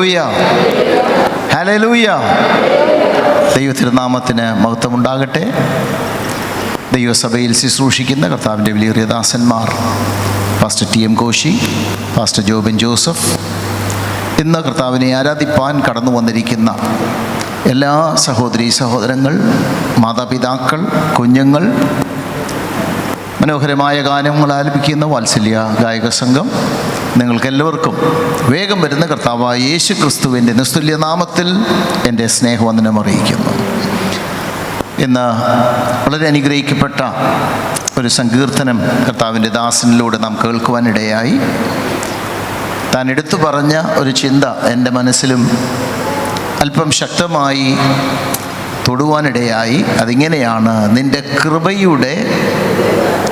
Hallelujah, hallelujah. ദൈവത്തിരുനാമത്തിന് മഹത്വമുണ്ടാകട്ടെ. ദൈവസഭയിൽ ശുശ്രൂഷിക്കുന്ന കർത്താവിൻ്റെ വലിയ ദാസന്മാർ pastor TM. Koshy, pastor Jobin Joseph, ഇന്ന് കർത്താവിനെ ആരാധിപ്പാൻ കടന്നു വന്നിരിക്കുന്ന എല്ലാ സഹോദരീ സഹോദരങ്ങൾ, മാതാപിതാക്കൾ, കുഞ്ഞുങ്ങൾ, മനോഹരമായ ഗാനങ്ങൾ ആലപിക്കുന്ന വാത്സല്യ ഗായക സംഘം, നിങ്ങൾക്കെല്ലാവർക്കും വേഗം വരുന്ന കർത്താവായ യേശു ക്രിസ്തുവിൻ്റെ നിസ്തുല്യ നാമത്തിൽ എൻ്റെ സ്നേഹവന്ദനം അറിയിക്കുന്നു. ഇന്ന് വളരെ അനുഗ്രഹിക്കപ്പെട്ട ഒരു സങ്കീർത്തനം കർത്താവിൻ്റെ ദാസനിലൂടെ നാം കേൾക്കുവാനിടയായി. താൻ എടുത്തു പറഞ്ഞ ഒരു ചിന്ത എൻ്റെ മനസ്സിലും അല്പം ശക്തമായി തൊടുവാനിടയായി. അതിങ്ങനെയാണ്: നിൻ്റെ കൃപയുടെ,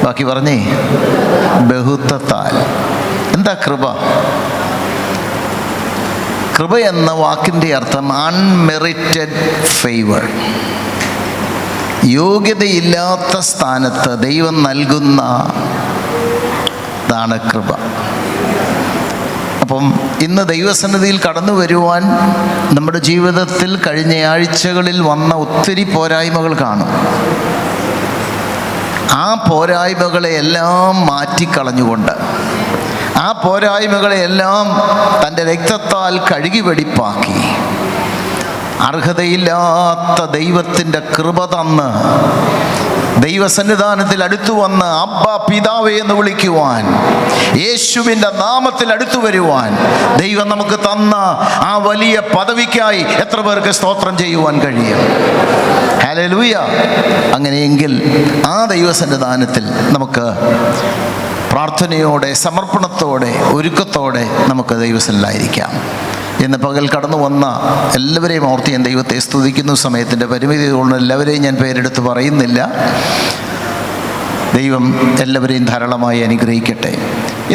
ബാക്കി പറഞ്ഞേ, ബഹുത്വത്താൽ. എന്താ കൃപ? കൃപ എന്ന വാക്കിൻ്റെ അർത്ഥം അൺമെറിറ്റഡ് ഫേവർ. യോഗ്യതയില്ലാത്ത സ്ഥാനത്ത് ദൈവം നൽകുന്നതാണ് കൃപ. അപ്പം ഇന്ന് ദൈവസന്നിധിയിൽ കടന്നു വരുവാൻ നമ്മുടെ ജീവിതത്തിൽ കഴിഞ്ഞ ആഴ്ചകളിൽ വന്ന ഒത്തിരി പോരായ്മകൾ കാണും. ആ പോരായ്മകളെയെല്ലാം മാറ്റിക്കളഞ്ഞുകൊണ്ട്, ആ പോരായ്മകളെയെല്ലാം തൻ്റെ രക്തത്താൽ കഴുകി വെടിപ്പാക്കി, അർഹതയില്ലാത്ത ദൈവത്തിൻ്റെ കൃപ തന്ന് ദൈവസന്നിധാനത്തിൽ അടുത്തു വന്ന് അബ്ബാ പിതാവേ എന്ന് വിളിക്കുവാൻ, യേശുവിൻ്റെ നാമത്തിൽ അടുത്തു വരുവാൻ ദൈവം നമുക്ക് തന്ന ആ വലിയ പദവിക്കായി എത്ര പേർക്ക് സ്തോത്രം ചെയ്യുവാൻ കഴിയും? ഹല്ലേലൂയ. അങ്ങനെയെങ്കിൽ ആ ദൈവസന്നിധാനത്തിൽ നമുക്ക് പ്രാർത്ഥനയോടെ, സമർപ്പണത്തോടെ, ഒരുക്കത്തോടെ നമുക്ക് ദൈവസന്നിധിയിലായിരിക്കാം. ഇന്ന് പകൽ കടന്നു വന്ന എല്ലാവരെയും ഓർത്ത് ഞാൻ ദൈവത്തെ സ്തുതിക്കുന്നു. സമയത്തിൻ്റെ പരിമിതി കൊണ്ട് എല്ലാവരെയും ഞാൻ പേരെടുത്ത് പറയുന്നില്ല. ദൈവം എല്ലാവരെയും ധാരാളമായി അനുഗ്രഹിക്കട്ടെ.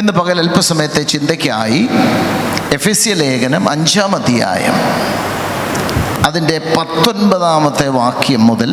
ഇന്ന് പകൽ അല്പസമയത്തെ ചിന്തയ്ക്കായി എഫെസ്യ ലേഖനം 5-ാം അധ്യായം അതിൻ്റെ 19-ാമത്തെ വാക്യം മുതൽ: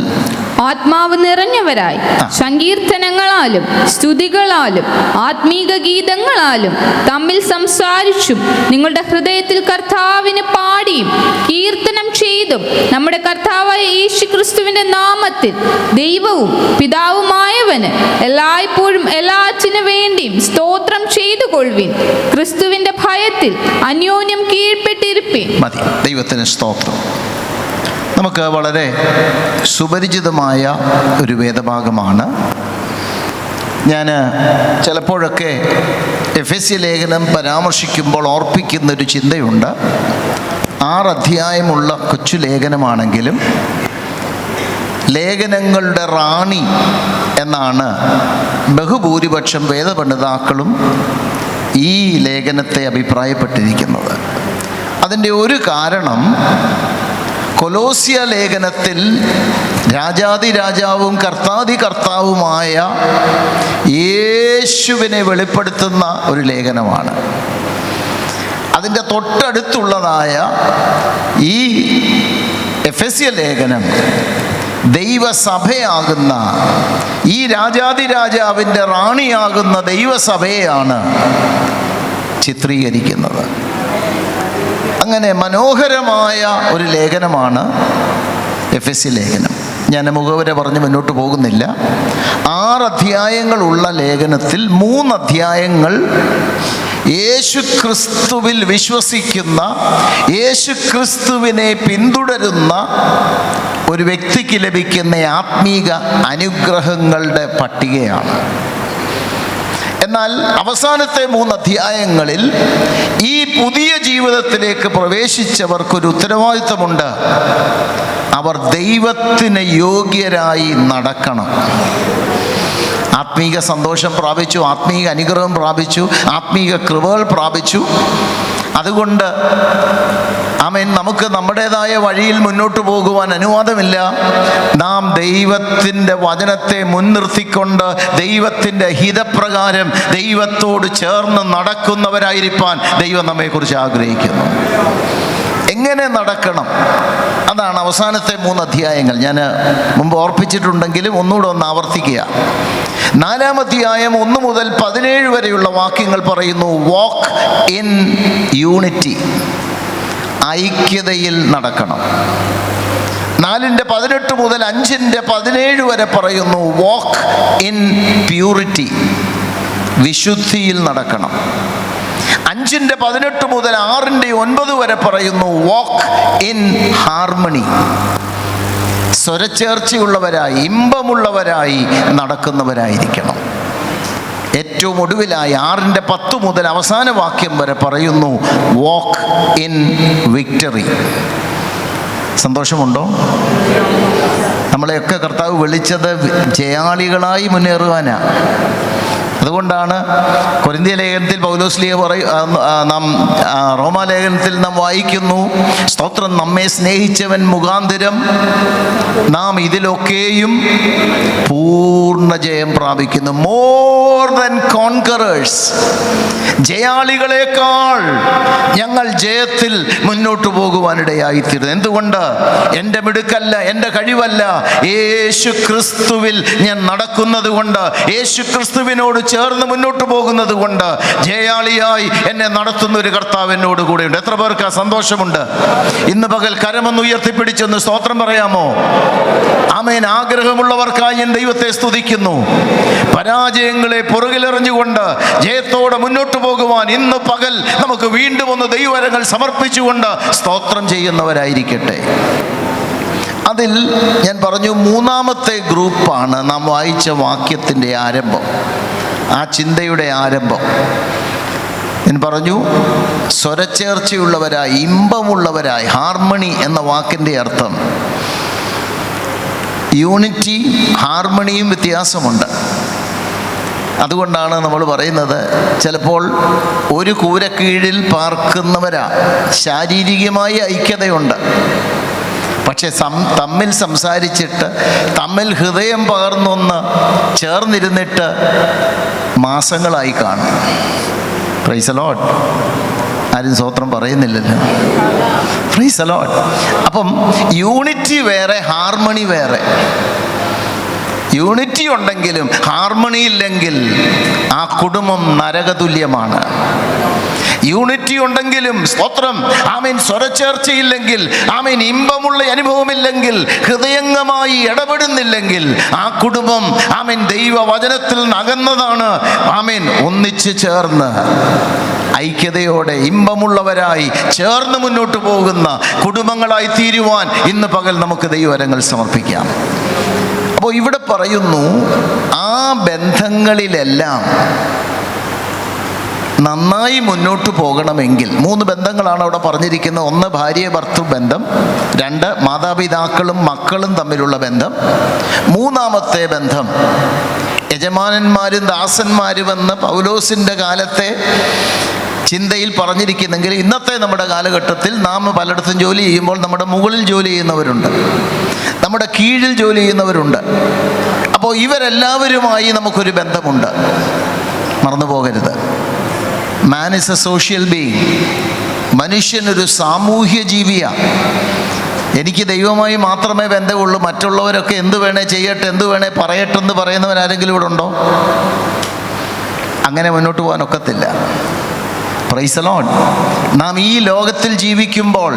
ആത്മാവ് നിറഞ്ഞവരായി സങ്കീർത്തനങ്ങളാലും സ്തുതികളാലും ആത്മീക ഗീതങ്ങളാലും തമ്മിൽ സംസാരിച്ചും നിങ്ങളുടെ ഹൃദയത്തിൽ കർത്താവിന് പാടിയും കീർത്തനം ചെയ്തും നമ്മുടെ കർത്താവായ യേശു ക്രിസ്തുവിന്റെ നാമത്തിൽ ദൈവവും പിതാവുമായവന് എല്ലായ്പ്പോഴും എല്ലാറ്റിനു വേണ്ടിയും സ്തോത്രം ചെയ്തു കൊള്ളുവിൻ. ക്രിസ്തുവിന്റെ ഭയത്തിൽ അന്യോന്യം കീഴ്പ്പെട്ടിരിപ്പിൻ. മതി. ദൈവത്തിന് സ്തോത്രം. നമുക്ക് വളരെ സുപരിചിതമായ ഒരു വേദഭാഗമാണ്. ഞാൻ ചിലപ്പോഴൊക്കെ എഫെസ്യ ലേഖനം പരാമർശിക്കുമ്പോൾ ഓർപ്പിക്കുന്നൊരു ചിന്തയുണ്ട്. 6 അധ്യായമുള്ള കൊച്ചു ലേഖനമാണെങ്കിലും ലേഖനങ്ങളുടെ റാണി എന്നാണ് ബഹുഭൂരിപക്ഷം വേദപണ്ഡിതാക്കളും ഈ ലേഖനത്തെ അഭിപ്രായപ്പെട്ടിരിക്കുന്നത്. അതിൻ്റെ ഒരു കാരണം, കൊലോസ്യ ലേഖനത്തിൽ രാജാതിരാജാവും കർത്താതി കർത്താവുമായ യേശുവിനെ വെളിപ്പെടുത്തുന്ന ഒരു ലേഖനമാണ്. അതിൻ്റെ തൊട്ടടുത്തുള്ളതായ ഈ എഫെസ്യ ലേഖനം ദൈവസഭയാകുന്ന, ഈ രാജാതിരാജാവിൻ്റെ റാണിയാകുന്ന ദൈവസഭയെയാണ് ചിത്രീകരിക്കുന്നത്. അങ്ങനെ മനോഹരമായ ഒരു ലേഖനമാണ് എഫെസ്യ ലേഖനം. ഞാൻ മുഖവര പറഞ്ഞ് മുന്നോട്ട് പോകുന്നില്ല. 6 അധ്യായങ്ങളുള്ള ലേഖനത്തിൽ 3 അധ്യായങ്ങൾ യേശു ക്രിസ്തുവിൽ വിശ്വസിക്കുന്ന, യേശു ക്രിസ്തുവിനെ പിന്തുടരുന്ന ഒരു വ്യക്തിക്ക് ലഭിക്കുന്ന ആത്മീക അനുഗ്രഹങ്ങളുടെ പട്ടികയാണ്. എന്നാൽ അവസാനത്തെ 3 അധ്യായങ്ങളിൽ ഈ പുതിയ ജീവിതത്തിലേക്ക് പ്രവേശിച്ചവർക്കൊരു ഉത്തരവാദിത്വമുണ്ട്. അവർ ദൈവത്തിന് യോഗ്യരായി നടക്കണം. ആത്മീക സന്തോഷം പ്രാപിച്ചു, ആത്മീക അനുഗ്രഹം പ്രാപിച്ചു, ആത്മീക കൃപകൾ പ്രാപിച്ചു. അതുകൊണ്ട് ആമേൻ, നമുക്ക് നമ്മുടേതായ വഴിയിൽ മുന്നോട്ട് പോകുവാൻ അനുവാദമില്ല. നാം ദൈവത്തിൻ്റെ വചനത്തെ മുൻനിർത്തിക്കൊണ്ട് ദൈവത്തിൻ്റെ ഹിതപ്രകാരം ദൈവത്തോട് ചേർന്ന് നടക്കുന്നവരായിരിക്കാൻ ദൈവം നമ്മെക്കുറിച്ച് ആഗ്രഹിക്കുന്നു. എങ്ങനെ നടക്കണം? അതാണ് അവസാനത്തെ 3 അധ്യായങ്ങൾ. ഞാൻ മുമ്പ് ഓർപ്പിച്ചിട്ടുണ്ടെങ്കിലും ഒന്നുകൂടെ ഒന്ന് ആവർത്തിക്കുക. 4-ാം അധ്യായം 1 മുതൽ 17 വരെയുള്ള വാക്യങ്ങൾ പറയുന്നു: വാക്ക് ഇൻ യൂണിറ്റി. ഐക്യതയിൽ നടക്കണം. 4:18 മുതൽ 5:17 വരെ പറയുന്നു വാക്ക് ഇൻ പ്യൂരിറ്റി, വിശുദ്ധിയിൽ നടക്കണം. 5:18 മുതൽ 6:9 വരെ പറയുന്നു വാക്ക് ഇൻ ഹാർമണി, സ്വരച്ചേർച്ചയുള്ളവരായി ഇമ്പമുള്ളവരായി നടക്കുന്നവരായിരിക്കണം. ഏറ്റവും ഒടുവിലായി 6:10 മുതൽ അവസാന വാക്യം വരെ പറയുന്നു വാക്ക് ഇൻ വിക്ടറി. സന്തോഷമുണ്ടോ? നമ്മളെയൊക്കെ കർത്താവ് വിളിച്ചത് ജയാളികളായി മുന്നേറുവാനാണ്. അതുകൊണ്ടാണ് കൊരിന്ത്യ ലേഖനത്തിൽ പൗലോസ്ലീഹ നാം റോമാലേഖനത്തിൽ നാം വായിക്കുന്നു, സ്തോത്രം, നമ്മെ സ്നേഹിച്ചവൻ മുഖാന്തരം നാം ഇതിലൊക്കെയും പൂർണ്ണ ജയം പ്രാപിക്കുന്നു. മോർ ദാൻ കോൺകറേഴ്സ്, ജയാളികളെക്കാൾ ഞങ്ങൾ ജയത്തിൽ മുന്നോട്ട് പോകുവാനിടയായിത്തീരുന്നു. എന്തുകൊണ്ട്? എൻ്റെ മിടുക്കല്ല, എൻ്റെ കഴിവല്ല, യേശു ക്രിസ്തുവിൽ ഞാൻ നടക്കുന്നത് കൊണ്ട്, യേശു ക്രിസ്തുവിനോട് ചേർന്ന് മുന്നോട്ട് പോകുന്നത് കൊണ്ട് ജയാളിയായി എന്നെ നടത്തുന്ന ഒരു കർത്താവ് എന്നോട് കൂടെയുണ്ട്. എത്ര പേർക്ക് ആ സന്തോഷമുണ്ട്? ഇന്ന് പകൽ കരമൊന്ന് ഉയർത്തിപ്പിടിച്ചൊന്ന് സ്തോത്രം പറയാമോ? ആമേൻ. ആഗ്രഹമുള്ളവർക്കായി ഞാൻ ദൈവത്തെ സ്തുതിക്കുന്നു. പരാജയങ്ങളെ പുറകിലെറിഞ്ഞുകൊണ്ട് ജയത്തോടെ മുന്നോട്ട് പോകുവാൻ ഇന്ന് പകൽ നമുക്ക് വീണ്ടും ഒന്ന് ദൈവവരങ്ങൾ സമർപ്പിച്ചുകൊണ്ട് സ്തോത്രം ചെയ്യുന്നവരായിരിക്കട്ടെ. അതിൽ ഞാൻ പറഞ്ഞു, 3ാമത്തെ ഗ്രൂപ്പാണ് നാം വായിച്ച വാക്യത്തിൻ്റെ ആരംഭം, ആ ചിന്തയുടെ ആരംഭം. ഞാൻ പറഞ്ഞു സ്വരച്ചേർച്ചയുള്ളവരായി ഇമ്പമുള്ളവരായി. ഹാർമണി എന്ന വാക്കിൻ്റെ അർത്ഥം യൂണിറ്റി, ഹാർമണിയും വ്യത്യാസമുണ്ട്. അതുകൊണ്ടാണ് നമ്മൾ പറയുന്നത്, ചിലപ്പോൾ ഒരു കൂരക്കീഴിൽ പാർക്കുന്നവരാ, ശാരീരികമായി ഐക്യതയുണ്ട്, പക്ഷെ തമ്മിൽ സംസാരിച്ചിട്ട് തമ്മിൽ ഹൃദയം പകർന്നൊന്ന് ചേർന്നിരുന്നിട്ട് മാസങ്ങളായി കാണും. Praise the lord. ആരും സ്തോത്രം പറയുന്നില്ലല്ലോ. Praise the lord. അപ്പം യൂണിറ്റി വേറെ, ഹാർമണി വേറെ. യൂണിറ്റി ഉണ്ടെങ്കിലും ഹാർമണി ഇല്ലെങ്കിൽ ആ കുടുംബം നരകതുല്യമാണ്. യൂണിറ്റി ഉണ്ടെങ്കിലും സ്തോത്രം, ആമേൻ, സ്വരച്ചേർച്ചയില്ലെങ്കിൽ, ആമേൻ, ഇമ്പമുള്ള അനുഭവമില്ലെങ്കിൽ, ഹൃദയംഗമായി ഇടപെടുന്നില്ലെങ്കിൽ ആ കുടുംബം, ആമേൻ, ദൈവവചനത്തിൽ നകന്നതാണ്. ആമേൻ, ഒന്നിച്ച് ചേർന്ന് ഐക്യതയോടെ ഇമ്പമുള്ളവരായി ചേർന്ന് മുന്നോട്ട് പോകുന്ന കുടുംബങ്ങളായി തീരുവാൻ ഇന്ന് പകൽ നമുക്ക് ദൈവവരങ്ങൾ സമർപ്പിക്കാം. അപ്പോൾ ഇവിടെ പറയുന്നു, ആ ബന്ധങ്ങളിലെല്ലാം നന്നായി മുന്നോട്ട് പോകണമെങ്കിൽ 3 ബന്ധങ്ങളാണ് അവിടെ പറഞ്ഞിരിക്കുന്നത്. 1 ഭാര്യ ഭർത്തൃ ബന്ധം, 2 മാതാപിതാക്കളും മക്കളും തമ്മിലുള്ള ബന്ധം, 3ാമത്തെ ബന്ധം യജമാനന്മാരും ദാസന്മാരുമെന്ന് പൗലോസിൻ്റെ കാലത്തെ ചിന്തയിൽ പറഞ്ഞിരിക്കുന്നെങ്കിൽ ഇന്നത്തെ നമ്മുടെ കാലഘട്ടത്തിൽ നാം പലയിടത്തും ജോലി ചെയ്യുമ്പോൾ നമ്മുടെ മുകളിൽ ജോലി ചെയ്യുന്നവരുണ്ട്, നമ്മുടെ കീഴിൽ ജോലി ചെയ്യുന്നവരുണ്ട്. അപ്പോൾ ഇവരെല്ലാവരുമായി നമുക്കൊരു ബന്ധമുണ്ട്, മറന്നു പോകരുത്. Man is a social being. മനുഷ്യനൊരു സാമൂഹ്യ ജീവിയാണ്. എനിക്ക് ദൈവമായി മാത്രമേ ബന്ധമുള്ളൂ, മറ്റുള്ളവരൊക്കെ എന്ത് വേണേ ചെയ്യട്ടെ, എന്ത് വേണേ പറയട്ടെ എന്ന് പറയുന്നവരാരെങ്കിലും ഇവിടെ ഉണ്ടോ? അങ്ങനെ മുന്നോട്ട് പോകാനൊക്കത്തില്ല. Price the Lord. നാം ഈ ലോകത്തിൽ ജീവിക്കുമ്പോൾ,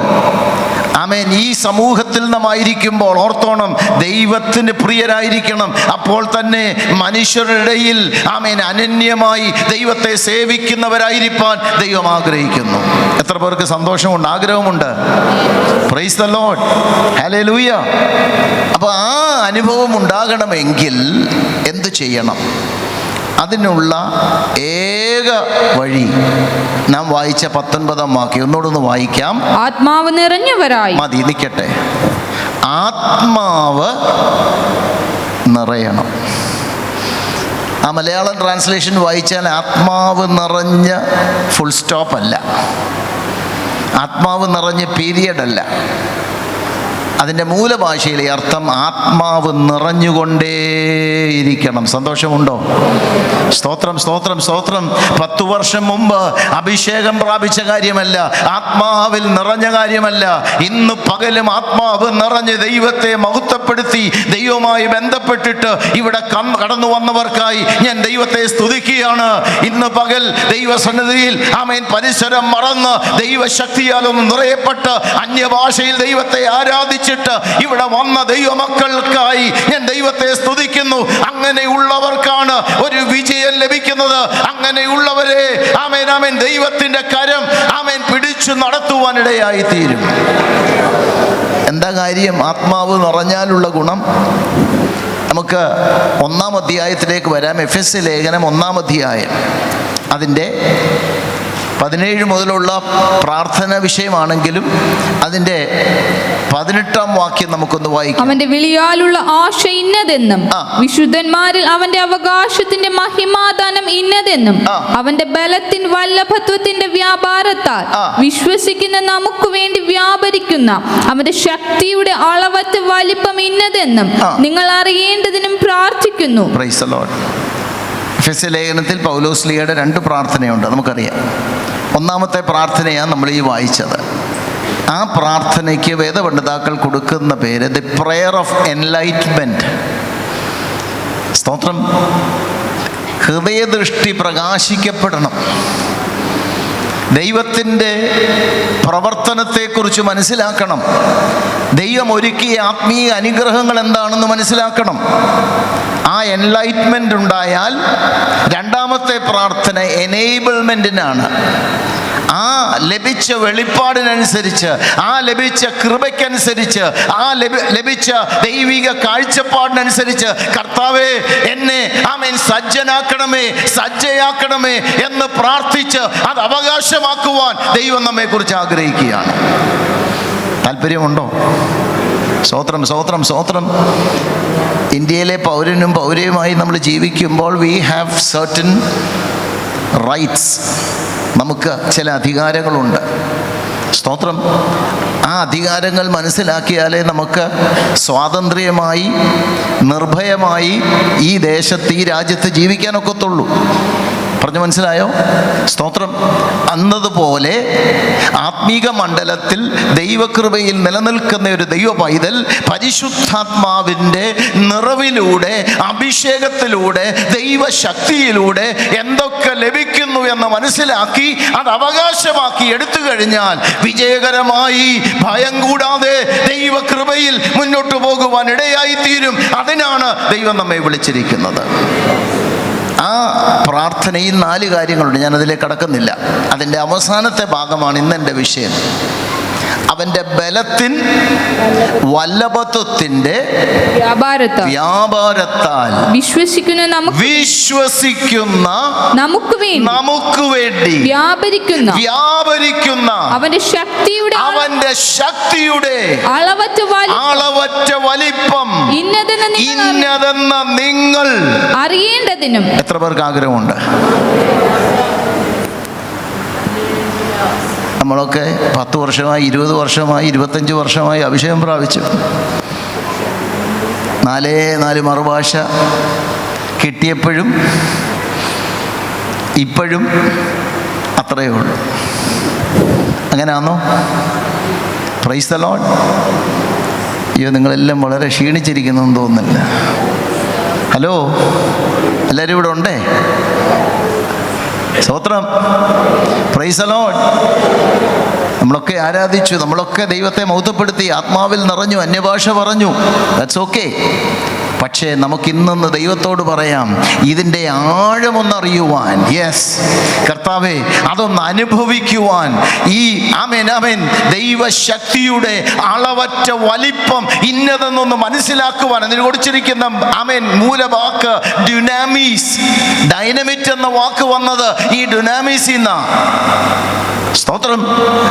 ആമേൻ, ഈ സമൂഹത്തിൽ നാം ആയിരിക്കുമ്പോൾ ഓർത്തോണം, ദൈവത്തിന് പ്രിയരായിരിക്കണം. അപ്പോൾ തന്നെ മനുഷ്യരുടെ ഇടയിൽ, ആമേൻ, അനന്യമായി ദൈവത്തെ സേവിക്കുന്നവരായിരിക്കാൻ ദൈവം ആഗ്രഹിക്കുന്നു. എത്ര പേർക്ക് സന്തോഷമുണ്ട്, ആഗ്രഹമുണ്ട്? Price the lord. ഹല്ലേലൂയ. അപ്പോൾ ആ അനുഭവം ഉണ്ടാകണമെങ്കിൽ എന്ത് ചെയ്യണം? അതിനുള്ള ഏക വഴി നാം വായിച്ച 19ാം വാക്യം ഒന്നുകൂടെ വായിക്കാം. ആത്മാവ് നിറഞ്ഞവരായി. മതി, നിൽക്കട്ടെ. ആത്മാവ് നിറയണം. ആ മലയാളം ട്രാൻസ്ലേഷൻ വായിച്ചാൽ ആത്മാവ് നിറഞ്ഞ ഫുൾ സ്റ്റോപ്പ് അല്ല, ആത്മാവ് നിറഞ്ഞ പീരിയഡ് അല്ല. അതിൻ്റെ മൂലഭാഷയിലെ അർത്ഥം ആത്മാവ് നിറഞ്ഞുകൊണ്ടേയിരിക്കണം. സന്തോഷമുണ്ടോ? സ്തോത്രം, സ്തോത്രം, സ്തോത്രം. 10 വർഷം മുമ്പ് അഭിഷേകം പ്രാപിച്ച കാര്യമല്ല, ആത്മാവിൽ നിറഞ്ഞ കാര്യമല്ല. ഇന്ന് പകലും ആത്മാവ് നിറഞ്ഞ് ദൈവത്തെ മഹത്വപ്പെടുത്തി മഹത്വപ്പെടുത്തി ദൈവവുമായി ബന്ധപ്പെട്ടിട്ട് ഇവിടെ കടന്നു വന്നവർക്കായി ഞാൻ ദൈവത്തെ സ്തുതിക്കുകയാണ്. ഇന്ന് പകൽ ദൈവസന്നിധിയിൽ ആമേൻ പരിസരം മറന്ന് ദൈവശക്തിയാൽ ഒന്ന് നിറയപ്പെട്ട് അന്യഭാഷയിൽ ദൈവത്തെ ആരാധിച്ചിട്ട് ഇവിടെ വന്ന ദൈവമക്കൾക്കായി ഞാൻ ദൈവത്തെ സ്തുതിക്കുന്നു. അങ്ങനെയുള്ളവർക്കാണ് ഒരു വിജയം ലഭിക്കുന്നത്. അങ്ങനെയുള്ളവരെ ആമേൻ ആമേൻ ദൈവത്തിന്റെ കരം ആമേൻ പിടിച്ചു നടത്തുവാനിടയായി തീരും. എന്താ കാര്യം? ആത്മാവ് നിറഞ്ഞാലുള്ള ഗുണം. നമുക്ക് 1-ാം അധ്യായത്തിലേക്ക് വരാം. എഫെസ്യ ലേഖനം 1-ാം അധ്യായം അതിൻ്റെ 17 മുതലുള്ള പ്രാർത്ഥന വിഷയമാണെങ്കിലും അതിൻ്റെ 18-ാം വാക്യം നമുക്കൊന്ന് വായിക്കാം. അവന്റെ വിളിയാലുള്ള ആശ ഇന്നതെന്നും വിശുദ്ധന്മാരിൽ അവന്റെ അവകാശത്തിന്റെ മഹിമാദാനം ഇന്നതെന്നും അവന്റെ ബലത്തിൻ വല്ലഭത്വത്തിന്റെ വ്യാപാരത്താൽ വിശ്വസിക്കുന്ന നമുക്ക് വേണ്ടി വ്യാപരിക്കുന്ന അവന്റെ ശക്തിയുടെ അളവറ്റ വലിപ്പം ഇന്നതെന്നും നിങ്ങൾ അറിയേണ്ടതിനും പ്രാർത്ഥിക്കുന്നു. Price the Lord. എഫെസ്യ ലേഖനത്തിൽ പൗലോസ്ലീഹയുടെ 2 പ്രാർത്ഥനയുണ്ട്, നമുക്കറിയാം. 1-ാമത്തെ പ്രാർത്ഥനയാണ് നമ്മൾ ഈ വായിച്ചത്. ആ പ്രാർത്ഥനയ്ക്ക് വേദപണ്ഡിതാക്കൾ കൊടുക്കുന്ന പേര് ദി പ്രെയർ ഓഫ് എൻലൈറ്റ്മെൻറ്റ്. സ്തോത്രം. ഹൃദയദൃഷ്ടി പ്രകാശിക്കപ്പെടണം. ദൈവത്തിൻ്റെ പ്രവർത്തനത്തെക്കുറിച്ച് മനസ്സിലാക്കണം. ദൈവം ഒരുക്കിയ ആത്മീയ അനുഗ്രഹങ്ങൾ എന്താണെന്ന് മനസ്സിലാക്കണം. ആ എൻലൈറ്റ്മെൻ്റ് ഉണ്ടായാൽ 2-ാമത്തെ പ്രാർത്ഥന എനേബിൾമെൻറ്റിനാണ്. ആ ലഭിച്ച വെളിപ്പാടിനനുസരിച്ച്, ആ ലഭിച്ച കൃപയ്ക്കനുസരിച്ച്, ആ ലഭിച്ച ദൈവിക കാഴ്ചപ്പാടിനനുസരിച്ച് കർത്താവേ എന്നെ ആമേൻ സജ്ജനാക്കണമേ, സജ്ജയാക്കണമേ എന്ന് പ്രാർത്ഥിച്ച് അത് അവകാശമാക്കുവാൻ ദൈവം നമ്മെക്കുറിച്ച് ആഗ്രഹിക്കുകയാണ്. താല്പര്യമുണ്ടോ? സ്തോത്രം, സ്തോത്രം, സ്തോത്രം. ഇന്ത്യയിലെ പൗരനും പൗരയുമായി നമ്മൾ ജീവിക്കുമ്പോൾ വി ഹാവ് സർട്ടൻ റൈറ്റ്സ്. നമുക്ക് ചില അധികാരങ്ങളുണ്ട്. സ്തോത്രം. ആ അധികാരങ്ങൾ മനസ്സിലാക്കിയാലേ നമുക്ക് സ്വാതന്ത്ര്യമായി നിർഭയമായി ഈ ദേശത്ത്, ഈ രാജ്യത്ത് ജീവിക്കാനൊക്കത്തുള്ളൂ. പറഞ്ഞു മനസ്സിലായോ? സ്തോത്രം. അന്നതുപോലെ ആത്മീക മണ്ഡലത്തിൽ ദൈവകൃപയിൽ നിലനിൽക്കുന്ന ഒരു ദൈവ പൈതൽ പരിശുദ്ധാത്മാവിൻ്റെ നിറവിലൂടെ, അഭിഷേകത്തിലൂടെ, ദൈവശക്തിയിലൂടെ എന്തൊക്കെ ലഭിക്കുന്നു എന്ന് മനസ്സിലാക്കി അത് അവകാശമാക്കി എടുത്തു കഴിഞ്ഞാൽ വിജയകരമായി ഭയം കൂടാതെ ദൈവകൃപയിൽ മുന്നോട്ട് പോകുവാൻ ഇടയായി തീരും. അതിനാണ് ദൈവം നമ്മെ വിളിച്ചിരിക്കുന്നത്. ആ പ്രാർത്ഥനയിൽ 4 കാര്യങ്ങളുണ്ട്. ഞാനതിലേക്ക് കടക്കുന്നില്ല. അതിൻ്റെ അവസാനത്തെ ഭാഗമാണ് ഇന്നെൻ്റെ വിഷയം. അവൻ്റെ ബലത്തിൻ വല്ലഭത്വത്തിൻ്റെ വ്യാപാരത്താൽ വിശ്വസിക്കുന്ന നമുക്ക് വേണ്ടി വ്യാപരിക്കുന്ന അവന്റെ ശക്തിയുടെ അളവറ്റ വലിപ്പം ഇന്നതെന്ന് നിങ്ങൾ അറിയേണ്ടതിനും. എത്ര പേർക്ക് ആഗ്രഹമുണ്ട്? നമ്മളൊക്കെ 10 വർഷമായി, 20 വർഷമായി, 25 വർഷമായി അഭിഷേകം പ്രാപിച്ചു. 4 മറുഭാഷ കിട്ടിയപ്പോഴും ഇപ്പോഴും അത്രയേ ഉള്ളൂ. അങ്ങനെയാണോ? Price the Lord. അയ്യോ, നിങ്ങളെല്ലാം വളരെ ക്ഷീണിച്ചിരിക്കുന്നതെന്ന് തോന്നുന്നില്ല. ഹലോ, എല്ലാവരും ഇവിടെ ഉണ്ടേ? സ്തോത്രം. Price the Lord. നമ്മളൊക്കെ ആരാധിച്ചു, നമ്മളൊക്കെ ദൈവത്തെ മഹത്വപ്പെടുത്തി, ആത്മാവിൽ നിറഞ്ഞു, അന്യഭാഷ പറഞ്ഞു. That's okay. പക്ഷേ നമുക്കിന്നൊന്ന് ദൈവത്തോട് പറയാം, ഇതിൻ്റെ ആഴമൊന്നറിയുവാൻ, യെസ് കർത്താവേ, അതൊന്ന് അനുഭവിക്കുവാൻ, ഈ ആമേൻ ആമേൻ ദൈവശക്തിയുടെ അളവറ്റ വലിപ്പം ഇന്നതെന്നൊന്ന് മനസ്സിലാക്കുവാൻ അതിന് കൊടുത്തിരിക്കുന്ന ആമേൻ മൂലവാക്ക് ഡ്യുനാമീസ്. ഡൈനമിറ്റ് എന്ന വാക്ക് വന്നത് ഈ ഡ്യുനാമീസിൽ നിന്നാണ്. സ്തോത്രം.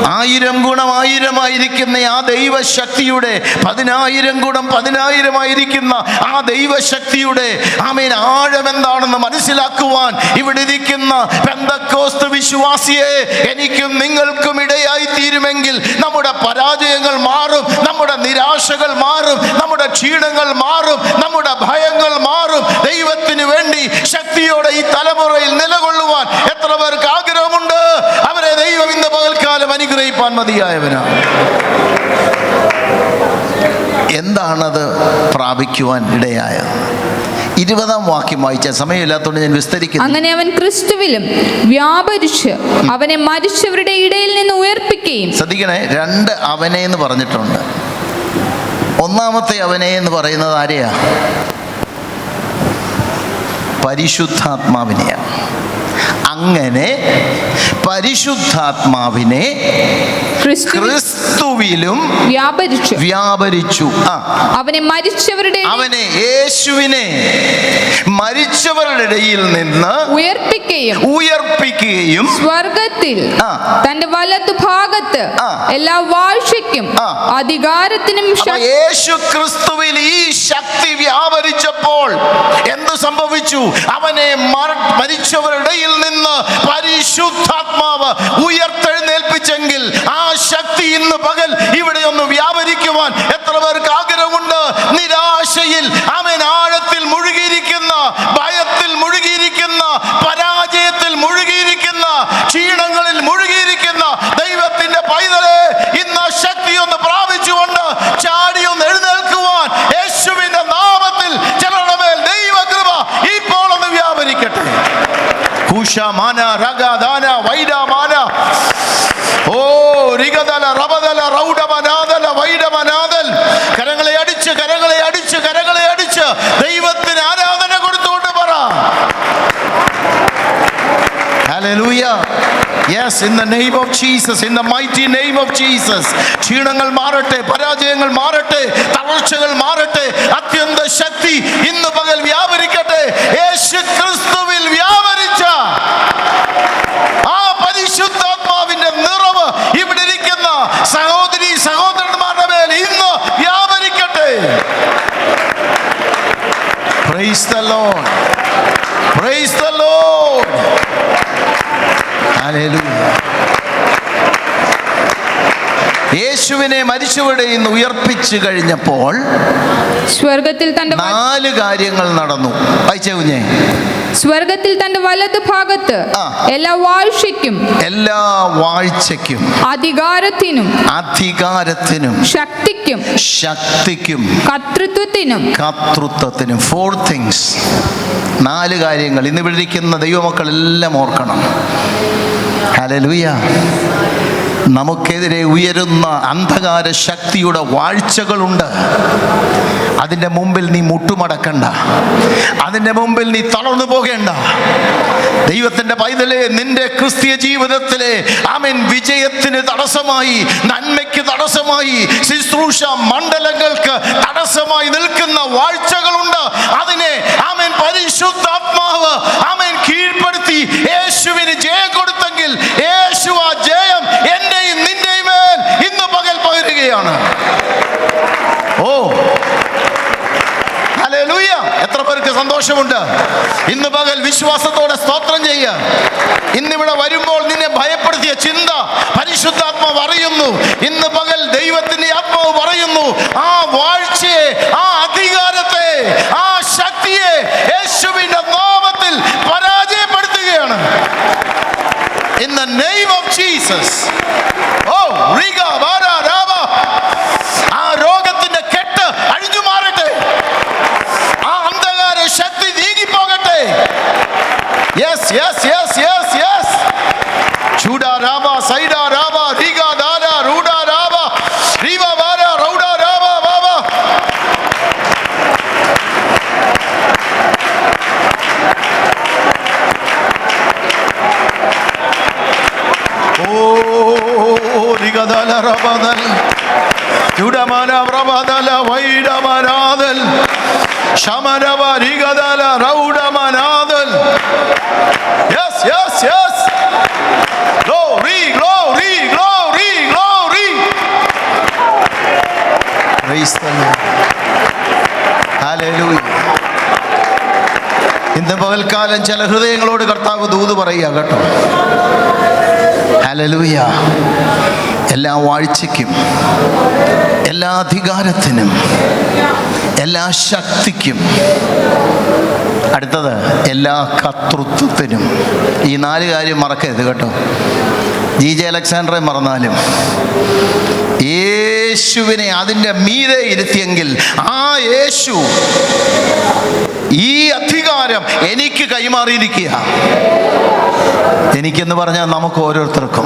1000 ഗുണം 1000 ആയിരിക്കുന്ന ആ ദൈവശക്തിയുടെ 10,000 ഗുണം 10,000 ആയിരിക്കുന്ന ആ ദൈവശക്തിയുടെ ആമേൻ ആഴം എന്താണെന്ന് മനസ്സിലാക്കുവാൻ ഇവിടെ ഇരിക്കുന്ന പെന്തക്കോസ്ത് വിശ്വാസിയെ എനിക്കും നിങ്ങൾക്കും ഇടയായി തീരുമെങ്കിൽ നമ്മുടെ പരാജയങ്ങൾ മാറും, നമ്മുടെ നിരാശകൾ മാറും, നമ്മുടെ ക്ഷീണങ്ങൾ മാറും, നമ്മുടെ ഭയങ്ങൾ മാറും. ദൈവത്തിന് വേണ്ടി ശക്തിയോടെ ഈ തലമുറയിൽ നിലകൊള്ളുവാൻ എത്ര പേർക്ക് ആഗ്രഹമുണ്ട്? അവരെ ദൈവം ഇന്ന് പകൽക്കാലം അനുഗ്രഹിപ്പാൻ മതിയായവനാണ്. എന്താണത് പ്രാപിക്കുവാൻ ഇടയായത്. 20-ാം വാക്യം വായിച്ച സമയമില്ലാത്തതുകൊണ്ട് ഞാൻ വിസ്തരിക്കുന്നു. അങ്ങനെ അവൻ ക്രിസ്തുവിലും വ്യാപരിച്ച് അവനെ മരിച്ചവരുടെ ഇടയിൽ നിന്ന് ഉയർപ്പിക്കുകയും. ശ്രദ്ധിക്കണേ, 2 അവനെ എന്ന് പറഞ്ഞിട്ടുണ്ട്. ഒന്നാമത്തെ അവനെ എന്ന് പറയുന്നത് ആരെയാ? പരിശുദ്ധാത്മാവിനെയാണ്. അങ്ങനെ പരിശുദ്ധാത്മാവിനെ ക്രിസ്തുവിലും വ്യാപരിച്ചു. അവനെ യേശുവിനെ മരിച്ചവരുടെ ഇടയിൽ നിന്ന് ഉയർപ്പിക്കുകയും സ്വർഗത്തിൽ തന്റെ വലതുഭാഗത്ത് എല്ലാ വാഴ്ചയ്ക്കും അധികാരത്തിനും. യേശു ക്രിസ്തുവിൽ ഈ ശക്തി വ്യാപരിച്ചപ്പോൾ എന്ത് സംഭവിച്ചു? അവനെ മരിച്ചവരുടെ ഇടയിൽ നിന്ന് പരിശുദ്ധാത്മാവ് ഉയർത്തെഴുന്നേൽപ്പിച്ചെങ്കിൽ ആ ശക്തി ഇന്ന് പകൽ ഇവിടെ ഒന്ന് വ്യാപരിക്കുവാൻ എത്ര പേർക്ക് ആഗ്രഹമുണ്ട്? നിരാശയിൽ ആഴത്തിൽ മുഴുകിയിരിക്കുന്ന, ഭയത്തിൽ മുഴുകിയിരിക്കുന്ന, പരാജയത്തിൽ മുഴുകിയിരിക്കുന്ന, ക്ഷീണങ്ങളിൽ മുഴുകിയിരിക്കുന്ന ദൈവത്തിന്റെ പൈതലെ, ഇന്ന് ശക്തി ഒന്ന് പ്രാപിച്ചുകൊണ്ട് ചാടി ഒന്ന് എഴുന്നേൽക്കുവാൻ യേശുവിന്റെ നാമത്തിൽ ചിലരുടെ മേൽ ദൈവകൃപ ഇപ്പോൾ ഒന്ന് വ്യാപരിക്കട്ടെ. കുശമാന രഗദാന വൈഡമാന ഓ റിഗദല റബദല റൗഡമനാദല വൈഡമനാദൽ. കരങ്ങളെ അടിച്ച് കരങ്ങളെ അടിച്ച് കരങ്ങളെ അടിച്ച് ദൈവത്തിന് ആരാധന കൊടുത്തുകൊണ്ട് പറ hallelujah. Yes, in the name of Jesus, in the mighty name of Jesus. ക്ഷീണങ്ങൾ മാറട്ടെ, പരാജയങ്ങൾ മാറട്ടെ, തളർച്ചകൾ മാറട്ടെ, അത്യന്ത ശക്തി ഇന്ന് പകൽ വ്യാപരിക്കട്ടെ. യേശു ക്രിസ്തുവിൽ വ്യാപരിച്ച ആ പരിശുദ്ധാത്മാവിന്റെ നിറവ് ഇവിടെ ഇരിക്കുന്ന സഹോദരി സഹോദരന്മാരുടെ മേൽ ഇന്ന് വ്യാപരിക്കട്ടെ. Praise the Lord. Praise the Lord. Hallelujah. യേശുവിനെ മരിച്ചവരുടെ ഇന്ന് ഉയർപ്പിച്ചു കഴിഞ്ഞപ്പോൾ സ്വർഗത്തിൽ തന്റെ 4 കാര്യങ്ങൾ നടന്നു. വായിച്ചേ കുഞ്ഞേ. സ്വർഗത്തിൽ തന്റെ വലതുഭാഗത്ത് എല്ലാ വാഴ്ചയ്ക്കും അധികാരത്തിനും ശക്തിക്കും കർത്തൃത്വത്തിനും 4 things. 4 കാര്യങ്ങൾ ഇന്ന് ഇവിടെ ഇരിക്കുന്ന ദൈവമക്കൾ എല്ലാം ഓർക്കണം. ഹല്ലേലൂയ. നമുക്കെതിരെ ഉയരുന്ന അന്ധകാര ശക്തിയുടെ വാഴ്ചകളുണ്ട്. അതിൻ്റെ മുമ്പിൽ നീ മുട്ടുമടക്കണ്ട, അതിൻ്റെ മുമ്പിൽ നീ തളർന്നു പോകേണ്ട. ദൈവത്തിൻ്റെ പൈതലേ, നിന്റെ ക്രിസ്തീയ ജീവിതത്തിലെ വിജയത്തിന് തടസ്സമായി, നന്മയ്ക്ക് തടസ്സമായി, ശുശ്രൂഷ മണ്ഡലങ്ങൾക്ക് തടസ്സമായി നിൽക്കുന്ന വാഴ്ചകളുണ്ട്. അതിനെ പരിശുദ്ധാത്മാവ് കീഴ്പ്പെടുത്തി യേശുവിന് ജയം കൊടുത്തെങ്കിൽ യേശു ആ ജയം എന്റെയും നിന്റെയും മേൽ ഇന്ന് പകൽ പകരുകയാണ്. ഓ ഹല്ലേലൂയ. എത്ര പേർക്ക് സന്തോഷമുണ്ട്? ഇന്ന് പകൽ വിശ്വാസത്തോടെ സ്തോത്രം ചെയ്യുക. ഇന്നിവിടെ വരുമ്പോൾ നിന്നെ ഭയപ്പെടുത്തിയ ചിന്ത പരിശുദ്ധാത്മാവ് അറിയുന്നു. ഇന്ന് പകൽ ദൈവത്തിന്റെ ആത്മാവ് പറയുന്നു, ആ വാഴ്ചയെ, ആ അധികാരത്തെ, ആ ശക്തിയെ യേശുവിന്റെ നാമത്തിൽ പരാജയപ്പെടുത്തുകയാണ്. In the name of Jesus. Oh, Riga Vara Rava. ആ രോഗത്തിന്റെ കെട്ട് അഴിഞ്ഞു മാറട്ടെ. ആ അന്ധകാര ശക്തി നീങ്ങിപ്പോകട്ടെ. Yes, yes, yes, yes, yes. Chuda Rava, Saida Rava, Riga Dara, Ruda Rava, Riva Vara, Rauda Rava, Baba. Oh, Rigadala Rabadal, Judamana Rabadala, Vaidamanadal, Shamanava, Rigadala, Raudamanadal. Yes, yes, yes. Glory, glory, glory, glory. Praise the Lord. Hallelujah. ഇന്ന് പകൽക്കാലം ചില ഹൃദയങ്ങളോട് കർത്താവ് ദൂത് പറയുക കേട്ടോ. Hallelujah. എല്ലാ വാഴ്ചയ്ക്കും, എല്ലാ അധികാരത്തിനും, എല്ലാ ശക്തിക്കും, അടുത്തത് എല്ലാ കർത്തൃത്വത്തിനും. ഈ 4 കാര്യം മറക്കരുത് കേട്ടോ. ജി ജെ അലക്സാണ്ടറെ മറന്നാലും യേശുവിനെ അതിൻ്റെ മീതെ ഇരുത്തിയെങ്കിൽ ആ യേശു ഈ അധികാരം എനിക്ക് കൈമാറിയിരിക്കുക. എനിക്കെന്ന് പറഞ്ഞാൽ നമുക്ക് ഓരോരുത്തർക്കും.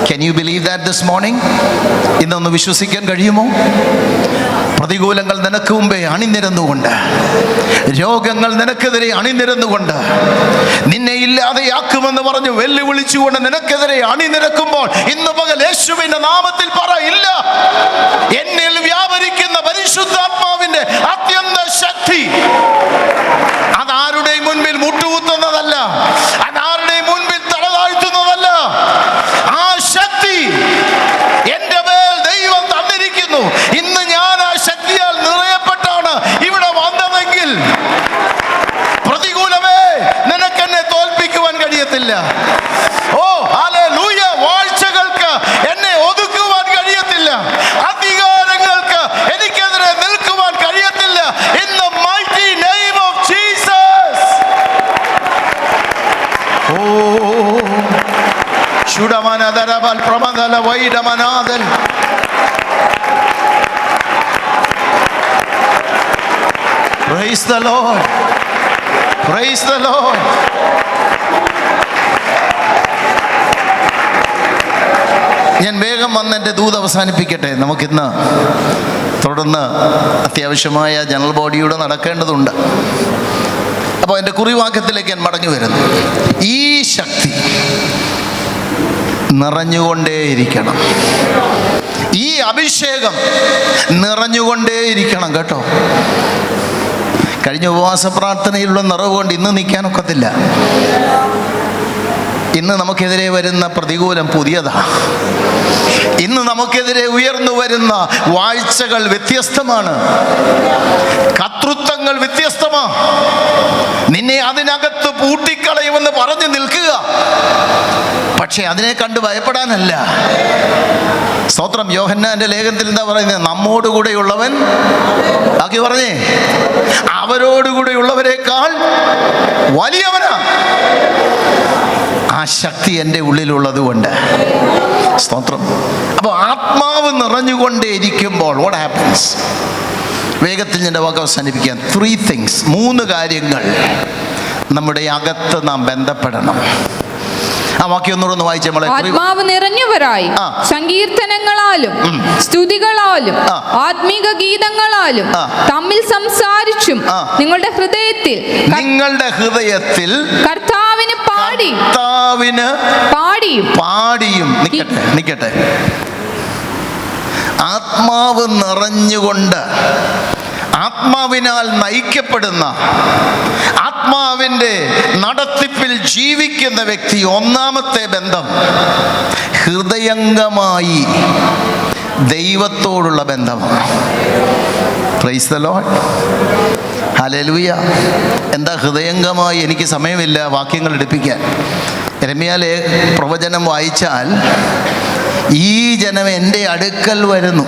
Can you believe that this morning? ഇന്നൊന്ന് വിശ്വസിക്കാൻ കഴിയുമോ? പ്രതികൂലങ്ങൾ നിനക്ക് മുമ്പേ അണിനിരന്നുകൊണ്ട്, രോഗങ്ങൾ നിനക്കെതിരെ അണിനിരന്നുകൊണ്ട്, നിന്നെ ഇല്ലാതെയാക്കുമെന്ന് പറഞ്ഞ് വെല്ലുവിളിച്ചുകൊണ്ട് നിനക്കെതിരെ അണിനിരക്കുമ്പോൾ ഇന്ന് പകൽ യേശുവിന്റെ നാമത്തിൽ പറ, ഇല്ല, എന്നിൽ വ്യാപരിക്കുന്ന പരിശുദ്ധാത്മാവിന്റെ അത്യന്ത ശക്തി അതാരുടെയും മുൻപിൽ മുട്ടുകുത്തുന്നതല്ല, അതാരുടെയും മുൻപിൽ തലതാഴ്ത്തുന്നതല്ല. ആ ശക്തി എന്റെ മേൽ ദൈവം തന്നിരിക്കുന്നു. ഇന്ന് ഞാൻ ആ ശക്തിയാൽ നിറയപ്പെട്ടാണ് ഇവിടെ വന്നതെങ്കിൽ പ്രതികൂലമേ നിനക്കെന്നെ തോൽപ്പിക്കുവാൻ കഴിയത്തില്ല. ഓ ഹല്ലേലൂയ! വാഴ്ചകൾക്ക് എന്നെ ഒതുക്കുവാൻ കഴിയത്തില്ല, അധികാരങ്ങൾക്ക് എനിക്കെതിരെ നിൽക്കുവാൻ കഴിയത്തില്ല. In the mighty name of Jesus. Oh, ശുഡമനദരബൽ പ്രമദല വൈഡമനാദൽ. Praise the Lord. Praise the Lord. ഞാൻ വേഗം വന്ന് എൻ്റെ ദൂത് അവസാനിപ്പിക്കട്ടെ. നമുക്കിന്ന് തുടർന്ന് അത്യാവശ്യമായ ജനറൽ ബോഡിയുടെ നടക്കേണ്ടതുണ്ട്. അപ്പോൾ എൻ്റെ കുറിവാക്യത്തിലേക്ക് ഞാൻ മടങ്ങി വരുന്നു. ഈ ശക്തി നിറഞ്ഞുകൊണ്ടേയിരിക്കണം, ഈ അഭിഷേകം നിറഞ്ഞുകൊണ്ടേയിരിക്കണം കേട്ടോ. കഴിഞ്ഞ ഉപവാസ പ്രാർത്ഥനയിലുള്ള നിറവ് കൊണ്ട് ഇന്ന് നിൽക്കാനൊക്കത്തില്ല. ഇന്ന് നമുക്കെതിരെ വരുന്ന പ്രതികൂലം പുതിയതാണ്. ഇന്ന് നമുക്കെതിരെ ഉയർന്നു വരുന്ന വാഴ്ചകൾ വ്യത്യസ്തമാണ്, കർത്തൃത്വങ്ങൾ വ്യത്യസ്തമാണ്. നിന്നെ അതിനകത്ത് പൂട്ടിക്കളയുമെന്ന് പറഞ്ഞു നിൽക്കുക, പക്ഷെ അതിനെ കണ്ട് ഭയപ്പെടാനല്ല. സ്തോത്രം. യോഹന്നാന്റെ ലേഖനത്തിൽ എന്താ പറയുന്നത്? നമ്മോടുകൂടെയുള്ളവൻ, ബാക്കി പറഞ്ഞേ, അവരോടുകൂടെയുള്ളവരെക്കാൾ വലിയവനാ. ആ ശക്തി എൻ്റെ ഉള്ളിലുള്ളത് കൊണ്ട് സ്തോത്രം. അപ്പോൾ ആത്മാവ് നിറഞ്ഞുകൊണ്ടേ ഇരിക്കുമ്പോൾ what happens? വേഗത്തിൽ ഞാൻ വാക്ക് അവസാനിപ്പിക്കാൻ. 3 things, 3 കാര്യങ്ങൾ നമ്മുടെ അകത്ത് നാം ബന്ധപ്പെടണം. ആ വാക്യം ഒന്നുകൂടെ വായിച്ച നമ്മളെ. ആത്മാവ് നിറഞ്ഞവരായി സങ്കീർത്തനങ്ങളാലും സ്തുതികളാലും ആത്മീക ഗീതങ്ങളാലും തമ്മിൽ സംസാരിച്ചും നിങ്ങളുടെ ഹൃദയത്തിൽ കർത്താവിന് പാടിയും. നിക്കട്ടെ. ആത്മാവ് നിറഞ്ഞുകൊണ്ട് ആത്മാവിനാൽ നയിക്കപ്പെടുന്ന, ആത്മാവിൻ്റെ നടത്തിപ്പിൽ ജീവിക്കുന്ന വ്യക്തി, ഒന്നാമത്തെ ബന്ധം ഹൃദയംഗമായി ദൈവത്തോടുള്ള ബന്ധമാണ്. Price the lord. ഹല്ലേലൂയ. എന്താ ഹൃദയംഗമായി? എനിക്ക് സമയമില്ല വാക്യങ്ങൾ എടുപ്പിക്കാൻ. യെരമ്യായിലെ പ്രവചനം വായിച്ചാൽ, ഈ ജനം എൻ്റെ അടുക്കൽ വരുന്നു,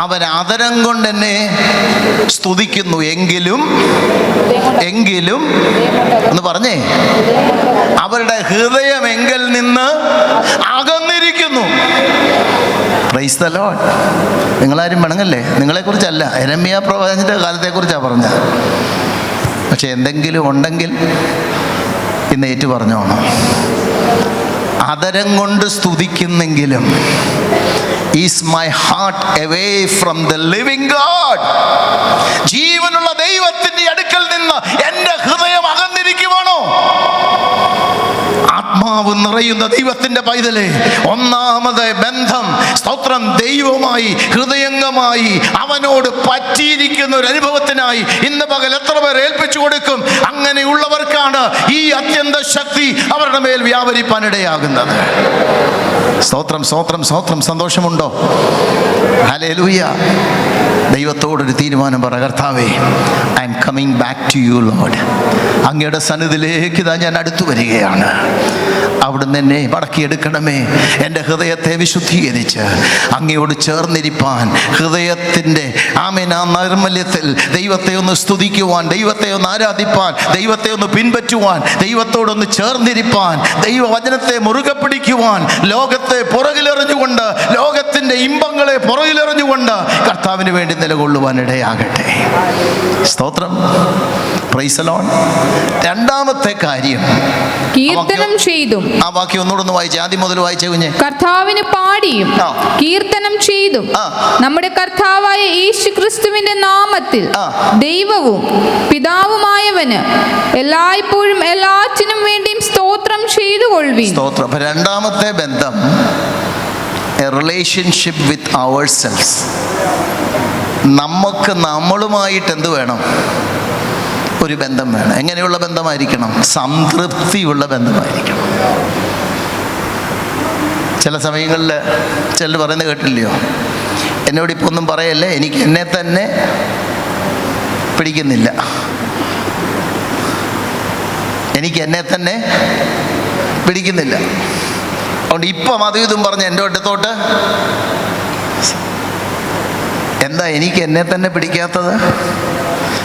അവൻ ആദരം കൊണ്ട് എന്നെ സ്തുതിക്കുന്നു, എങ്കിലും എന്ന് പറഞ്ഞേ, അവരുടെ ഹൃദയം എങ്കിൽ നിന്ന് അകന്നിരിക്കുന്നു. Price the Lord. നിങ്ങളാരും പിണങ്ങല്ലേ, നിങ്ങളെക്കുറിച്ചല്ല, യെരമ്യാ പ്രവാചകന്റെ കാലത്തെക്കുറിച്ചാണ് പറഞ്ഞത്. പക്ഷെ എന്തെങ്കിലും ഉണ്ടെങ്കിൽ ഇന്ന് ഏറ്റു പറഞ്ഞോണം. ആദരം കൊണ്ട് സ്തുതിക്കുന്നെങ്കിലും is my heart away from the living God? ജീവനുള്ള ദൈവത്തിന്റെ അടുക്കൽ നിന്ന് എൻ്റെ ഹൃദയം അകന്നിരിക്കുവാണോ? ആത്മാവ് നിറയുന്ന ദൈവത്തിന്റെ പൈതലേ, ഒന്നാമത് ബന്ധം, സ്തോത്രം, ദൈവമായി ഹൃദയംഗമായി അവനോട് പറ്റിയിരിക്കുന്ന ഒരു അനുഭവത്തിനായി ഇന്ന് പകൽ എത്ര പേർ ഏൽപ്പിച്ചു കൊടുക്കും? അങ്ങനെയുള്ളവർക്കാണ് ഈ അത്യന്ത ശക്തി അവരുടെ മേൽ വ്യാപരിപ്പാനിടയാകുന്നത്. സ്തോത്രം, സ്തോത്രം, സ്തോത്രം. സന്തോഷമുണ്ടോ? ഹല്ലേലൂയ. ദൈവത്തോടൊരു തീരുമാനം പറ, കർത്താവേ, I am coming back to you lord. അങ്ങയുടെ സന്നിധിയിലേക്ക് ഇതാ ഞാൻ അടുത്തു വരികയാണ്. അവിടുന്ന് എന്നെ മടക്കിയെടുക്കണമേ. എൻ്റെ ഹൃദയത്തെ വിശുദ്ധീകരിച്ച് അങ്ങയോട് ചേർന്നിരിപ്പാൻ, ഹൃദയത്തിൻ്റെ ആമേൻ ആ നൈർമല്യത്തിൽ ദൈവത്തെ ഒന്ന് സ്തുതിക്കുവാൻ, ദൈവത്തെ ഒന്ന് ആരാധിപ്പാൻ, ദൈവത്തെ ഒന്ന് പിൻപറ്റുവാൻ, ദൈവത്തോടൊന്ന് ചേർന്നിരിപ്പാൻ, ദൈവവചനത്തെ മുറുകെ പിടിക്കുവാൻ, ലോകത്തെ പുറകിലെറിഞ്ഞുകൊണ്ട്, ലോകത്തിൻ്റെ ഇമ്പങ്ങളെ പുറകിലെറിഞ്ഞുകൊണ്ട് കർത്താവിന് വേണ്ടി നിലകൊള്ളുവാൻ ഇടയാകട്ടെ. സ്തോത്രം. Price the Lord. രണ്ടാമത്തെ കാര്യം, കീർത്തനം ചെയ്തും. ആ വാക്യം ഒന്നുകൂടെ വായിച്ചേ, ആദ്യം മുതൽ വായിച്ചേ കുഞ്ഞെ. കർത്താവിന് പാടിയും കീർത്തനം ചെയ്തും നമ്മുടെ കർത്താവായ യേശു ക്രിസ്തുവിന്റെ നാമത്തിൽ ദൈവവും പിതാവുമായവന് എല്ലായ്പ്പോഴും എല്ലാറ്റിനും വേണ്ടിയും സ്തോത്രം ചെയ്തുകൊള്ളുവിൻ. സ്തോത്രം. അപ്പൊ രണ്ടാമത്തെ ബന്ധം, എ റിലേഷൻഷിപ്പ് വിത്ത് അവർസെൽസ്. നമുക്ക് നമ്മളുമായിട്ട് എന്ത് വേണം? ഒരു ബന്ധം വേണം. എങ്ങനെയുള്ള ബന്ധമായിരിക്കണം? സംതൃപ്തിയുള്ള ബന്ധമായിരിക്കണം. ചില സമയങ്ങളിൽ ചിലർ പറയുന്നത് കേട്ടില്ലയോ, എന്നോട് ഇപ്പോൾ ഒന്നും പറയല്ലേ, എനിക്ക് എന്നെ തന്നെ പിടിക്കുന്നില്ല, എനിക്ക് എന്നെ തന്നെ പിടിക്കുന്നില്ല, അതുകൊണ്ട് ഇപ്പം അതും ഇതും പറഞ്ഞ് എൻ്റെ അടുത്തോട്ട്. എന്താ എനിക്ക് എന്നെ തന്നെ പിടിക്കാത്തത്?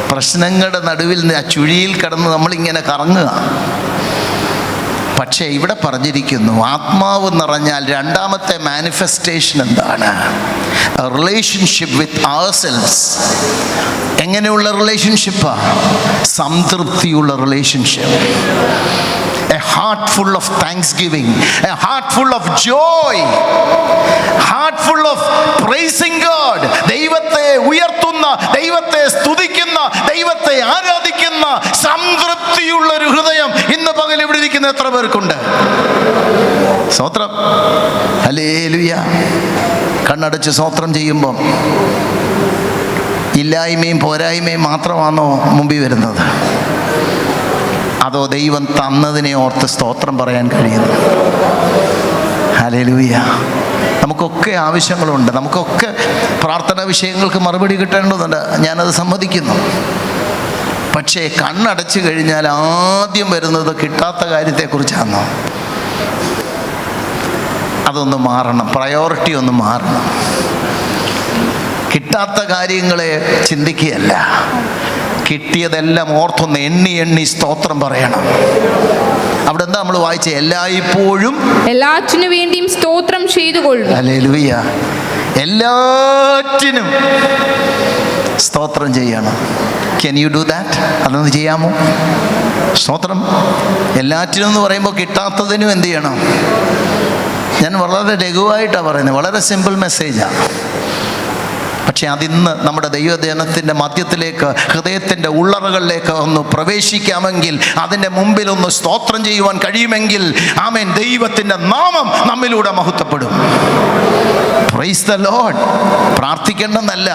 പ്രശ്നങ്ങളുടെ നടുവിൽ ആ ചുഴിയിൽ കിടന്ന് നമ്മളിങ്ങനെ കറങ്ങുക. പക്ഷേ ഇവിടെ പറഞ്ഞിരിക്കുന്നു, ആത്മാവ് നിറഞ്ഞാൽ രണ്ടാമത്തെ മാനിഫെസ്റ്റേഷൻ എന്താണ്? Relationship with ourselves. എങ്ങനെയുള്ള റിലേഷൻഷിപ്പാണ്? സംതൃപ്തിയുള്ള relationship. A heart full of thanksgiving, a heart full of joy, heart full of praising God. ദൈവത്തെ ഉയർത്തുന്ന, ദൈവത്തെ സ്തുതിക്കുന്ന, ദൈവത്തെ ആരാധിക്കുന്ന സംതൃപ്തിയുള്ള ഒരു ഹൃദയം ഇന്ന് പകൽ ഇവിടെ ഇരിക്കുന്ന എത്ര പേർക്കുണ്ട്? സ്തോത്രം. ഹല്ലേലൂയ. കണ്ണടച്ച് സ്തോത്രം ചെയ്യുമ്പം ഇല്ലായ്മയും പോരായ്മയും മാത്രമാണോ മുമ്പിൽ വരുന്നത്? അതോ ദൈവം തന്നതിനെ ഓർത്ത് സ്തോത്രം പറയാൻ കഴിയുന്നു? ഹല്ലേലൂയ. നമുക്കൊക്കെ ആവശ്യങ്ങളുണ്ട്, നമുക്കൊക്കെ പ്രാർത്ഥനാ വിഷയങ്ങൾക്ക് മറുപടി കിട്ടേണ്ടതുണ്ട്, ഞാനത് സമ്മതിക്കുന്നു. പക്ഷേ കണ്ണടച്ചു കഴിഞ്ഞാൽ ആദ്യം വരുന്നത് കിട്ടാത്ത കാര്യത്തെക്കുറിച്ചാണോ? അതൊന്ന് മാറണം, പ്രയോറിറ്റി ഒന്ന് മാറണം. കിട്ടാത്ത കാര്യങ്ങളെ ചിന്തിക്കുകയല്ല, കിട്ടിയതെല്ലാം ഓർത്തൊന്ന് എണ്ണി എണ്ണി സ്തോത്രം പറയണം. അവിടെ എന്താ നമ്മൾ വായിച്ച? എല്ലായ്പ്പോഴും എല്ലാറ്റിനു വേണ്ടിയും സ്തോത്രം ചെയ്തുകൊള്ളും. ഹല്ലേലൂയ. എല്ലാറ്റിനും സ്തോത്രം ചെയ്യണം. Can you do that? അതൊന്ന് ചെയ്യാമോ? സ്തോത്രം. എല്ലാറ്റിനും എന്ന് പറയുമ്പോൾ കിട്ടാത്തതിനും എന്ത് ചെയ്യണം? ഞാൻ വളരെ ലഘുവായിട്ടാണ് പറയുന്നത്, വളരെ സിമ്പിൾ മെസ്സേജാണ്. പക്ഷെ അതിന്ന് നമ്മുടെ ദൈവജനത്തിൻ്റെ മധ്യത്തിലേക്ക്, ഹൃദയത്തിൻ്റെ ഉള്ളറകളിലേക്ക് ഒന്ന് പ്രവേശിക്കാമെങ്കിൽ, അതിൻ്റെ മുമ്പിൽ ഒന്ന് സ്തോത്രം ചെയ്യുവാൻ കഴിയുമെങ്കിൽ, ആമേൻ, ദൈവത്തിൻ്റെ നാമം നമ്മിലൂടെ മഹത്വപ്പെടും. Praise the lord. പ്രാർത്ഥിക്കേണ്ടെന്നല്ല,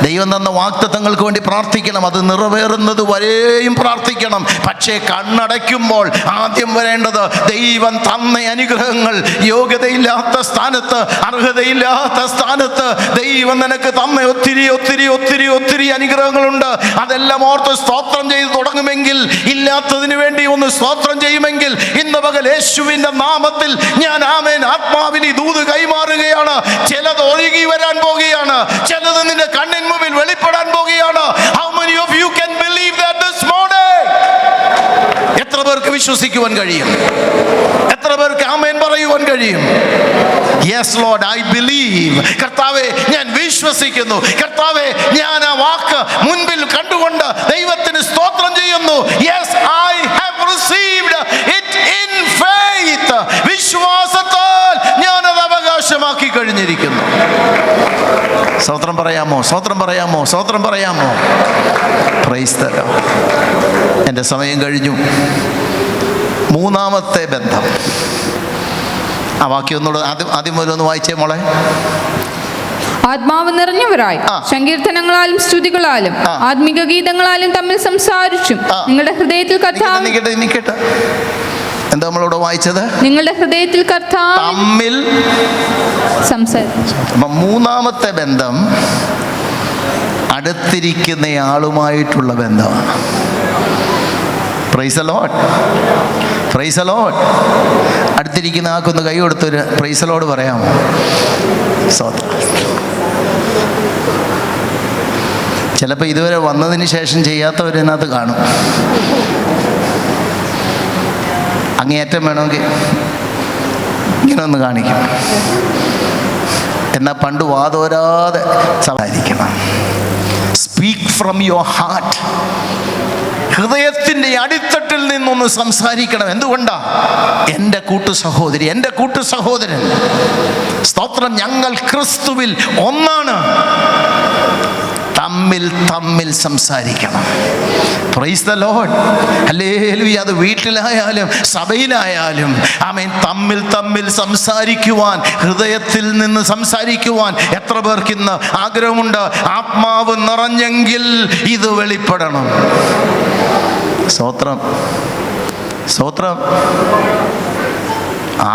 ദൈവം തന്ന വാഗ്ദത്തങ്ങൾക്ക് വേണ്ടി പ്രാർത്ഥിക്കണം, അത് നിറവേറുന്നത് വരെയും പ്രാർത്ഥിക്കണം. പക്ഷേ കണ്ണടയ്ക്കുമ്പോൾ ആദ്യം വരേണ്ടത് ദൈവം തന്ന അനുഗ്രഹങ്ങൾ. യോഗ്യതയില്ലാത്ത സ്ഥാനത്ത്, അർഹതയില്ലാത്ത സ്ഥാനത്ത് ദൈവം നിനക്ക് തന്ന ഒത്തിരി ഒത്തിരി ഒത്തിരി ഒത്തിരി അനുഗ്രഹങ്ങളുണ്ട്. അതെല്ലാം ഓർത്ത് സ്തോത്രം ചെയ്ത് തുടങ്ങുമെങ്കിൽ, ഇല്ലാത്തതിനു വേണ്ടി ഒന്ന് സ്തോത്രം ചെയ്യുമെങ്കിൽ, ഇന്ന് പകൽ യേശുവിൻ്റെ നാമത്തിൽ ഞാൻ ആമേൻ ആത്മാവിൽ ഈ ദൂത് കൈമാറുകയാണ്. ചിലത് ഒഴുകി വരാൻ പോകുകയാണ്, ചിലത് നിന്റെ കണ്ണിന് മുമ്പിൽ വെളിപ്പെടാൻ പോകുകയാണ്. How many of you can believe that this morning? എത്ര പേർക്ക് വിശ്വസിക്കുവാൻ കഴിയും? എത്ര പേർക്ക് ആമേൻ പറയുവാൻ കഴിയും? Yes Lord, I believe. കർത്താവേ, ഞാൻ വിശ്വസിക്കുന്നു. കർത്താവേ, ഞാൻ ആ വാക്ക് മുൻപിൽ കണ്ടുകൊണ്ട് ദൈവത്തിന് സ്തോത്രം ചെയ്യുന്നു. Yes, I have received it in faith. വിശ്വാസത്താൽ ഞാൻ അത് അവകാശമാക്കി കഴിഞ്ഞിരിക്കുന്നു. സ്തോത്രം പറയാമോ? സ്തോത്രം പറയാമോ? സ്തോത്രം പറയാമോ? Price the Lord. എൻ്റെ സമയം കഴിഞ്ഞു. മൂന്നാമത്തെ ബന്ധം, ആ വാക്യം ഒന്നുകൂടെ ആദ്യം മുതൽ ഒന്ന് വായിച്ചേ മോളെ. ആത്മാവ് നിറഞ്ഞവരായി സങ്കീർത്തനങ്ങളാലും സ്തുതികളാലും ആത്മിക ഗീതങ്ങളാലും തമ്മിൽ സംസാരിച്ചും നിങ്ങളുടെ ഹൃദയത്തിൽ കർത്താവ്. നിക്കട്ടെ, എന്താ നമ്മളിവിടെ വായിച്ചത്? നിങ്ങളുടെ ഹൃദയത്തിൽ കർത്താവ് തമ്മിൽ സംസാരിച്ചു. മൂന്നാമത്തെ ബന്ധം അടുത്തിരിക്കുന്ന ആളുമായിട്ടുള്ള ബന്ധമാണ്. Price the Lord. Price the Lord. അടുത്തിരിക്കുന്ന ആൾക്കൊന്ന് കൈ കൊടുത്തൊരു പ്രൈസ് ദി ലോർഡ് പറയാമോ? ചിലപ്പോൾ ഇതുവരെ വന്നതിന് ശേഷം ചെയ്യാത്തവരതിനകത്ത് കാണും. അങ്ങേയറ്റം വേണമെങ്കിൽ ഇങ്ങനെ ഒന്ന് കാണിക്കും. എന്നാൽ പണ്ട് വാതോരാതെ സംസാരിക്കണം. Speak from your heart. ഹൃദയത്തിൻ്റെ അടിത്തട്ടിൽ നിന്നൊന്ന് സംസാരിക്കണം. എന്തുകൊണ്ടാ? എൻ്റെ കൂട്ടു സഹോദരി, എൻ്റെ കൂട്ടു സഹോദരൻ, സ്തോത്രം, ഞങ്ങൾ ക്രിസ്തുവിൽ ഒന്നാണ്. തമ്മിൽ തമ്മിൽ സംസാരിക്കണം. Price the lord. ഹല്ലേലൂയ. അത് വീട്ടിലായാലും സഭയിലായാലും ആമേൻ, തമ്മിൽ തമ്മിൽ സംസാരിക്കുവാൻ, ഹൃദയത്തിൽ നിന്ന് സംസാരിക്കുവാൻ എത്ര പേർക്ക് ഇന്ന് ആഗ്രഹമുണ്ട്? ആത്മാവ് നിറഞ്ഞെങ്കിൽ ഇത് വെളിപ്പെടണം. സ്തോത്രം, സ്തോത്രം.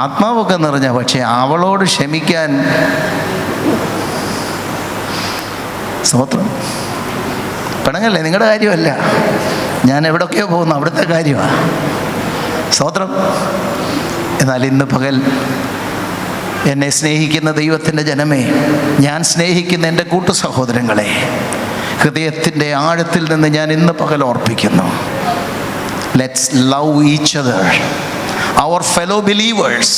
ആത്മാവൊക്കെ നിറഞ്ഞ, പക്ഷെ അവളോട് ക്ഷമിക്കാൻ, സ്തോത്രം, പിണങ്ങല്ലേ? നിങ്ങളുടെ കാര്യമല്ല, ഞാൻ എവിടെയൊക്കെയോ പോകുന്നു, അവിടുത്തെ കാര്യമാണ്. സ്തോത്രം. എന്നാൽ ഇന്ന് പകൽ എന്നെ സ്നേഹിക്കുന്ന ദൈവത്തിൻ്റെ ജനമേ, ഞാൻ സ്നേഹിക്കുന്ന എൻ്റെ കൂട്ടു സഹോദരങ്ങളെ, ഹൃദയത്തിൻ്റെ ആഴത്തിൽ നിന്ന് ഞാൻ ഇന്ന് പകൽ ഓർപ്പിക്കുന്നു. Let's love each other, our fellow believers,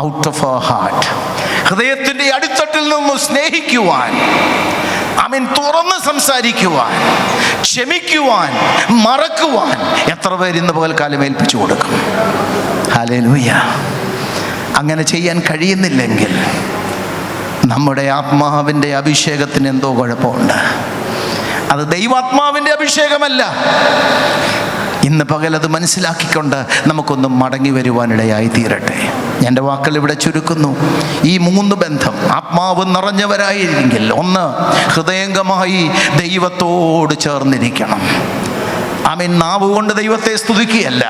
out of our heart. ഹൃദയത്തിൻ്റെ അടിത്തട്ടിൽ നിന്നും സ്നേഹിക്കുവാൻ, ആമേൻ, തുറന്ന് സംസാരിക്കുവാൻ, ക്ഷമിക്കുവാൻ, മറക്കുവാൻ എത്ര പേർ ഇന്ന് പകൽക്കാലം ഏൽപ്പിച്ചു കൊടുക്കും? ഹല്ലേലൂയ. അങ്ങനെ ചെയ്യാൻ കഴിയുന്നില്ലെങ്കിൽ നമ്മുടെ ആത്മാവിൻ്റെ അഭിഷേകത്തിന് എന്തോ കുഴപ്പമുണ്ട്. അത് ദൈവാത്മാവിൻ്റെ അഭിഷേകമല്ല. ഇന്ന് പകൽ അത് മനസ്സിലാക്കിക്കൊണ്ട് നമുക്കൊന്ന് മടങ്ങി വരുവാനിടയായി തീരട്ടെ. എൻ്റെ വാക്കുകൾ ഇവിടെ ചുരുക്കുന്നു. ഈ 3 ബന്ധം ആത്മാവ് നിറഞ്ഞവരായിരിക്കെങ്കിൽ, ഒന്ന്, ഹൃദയംഗമായി ദൈവത്തോട് ചേർന്നിരിക്കണം. ആമേൻ. നാവ് കൊണ്ട് ദൈവത്തെ സ്തുതിക്കുകയല്ല,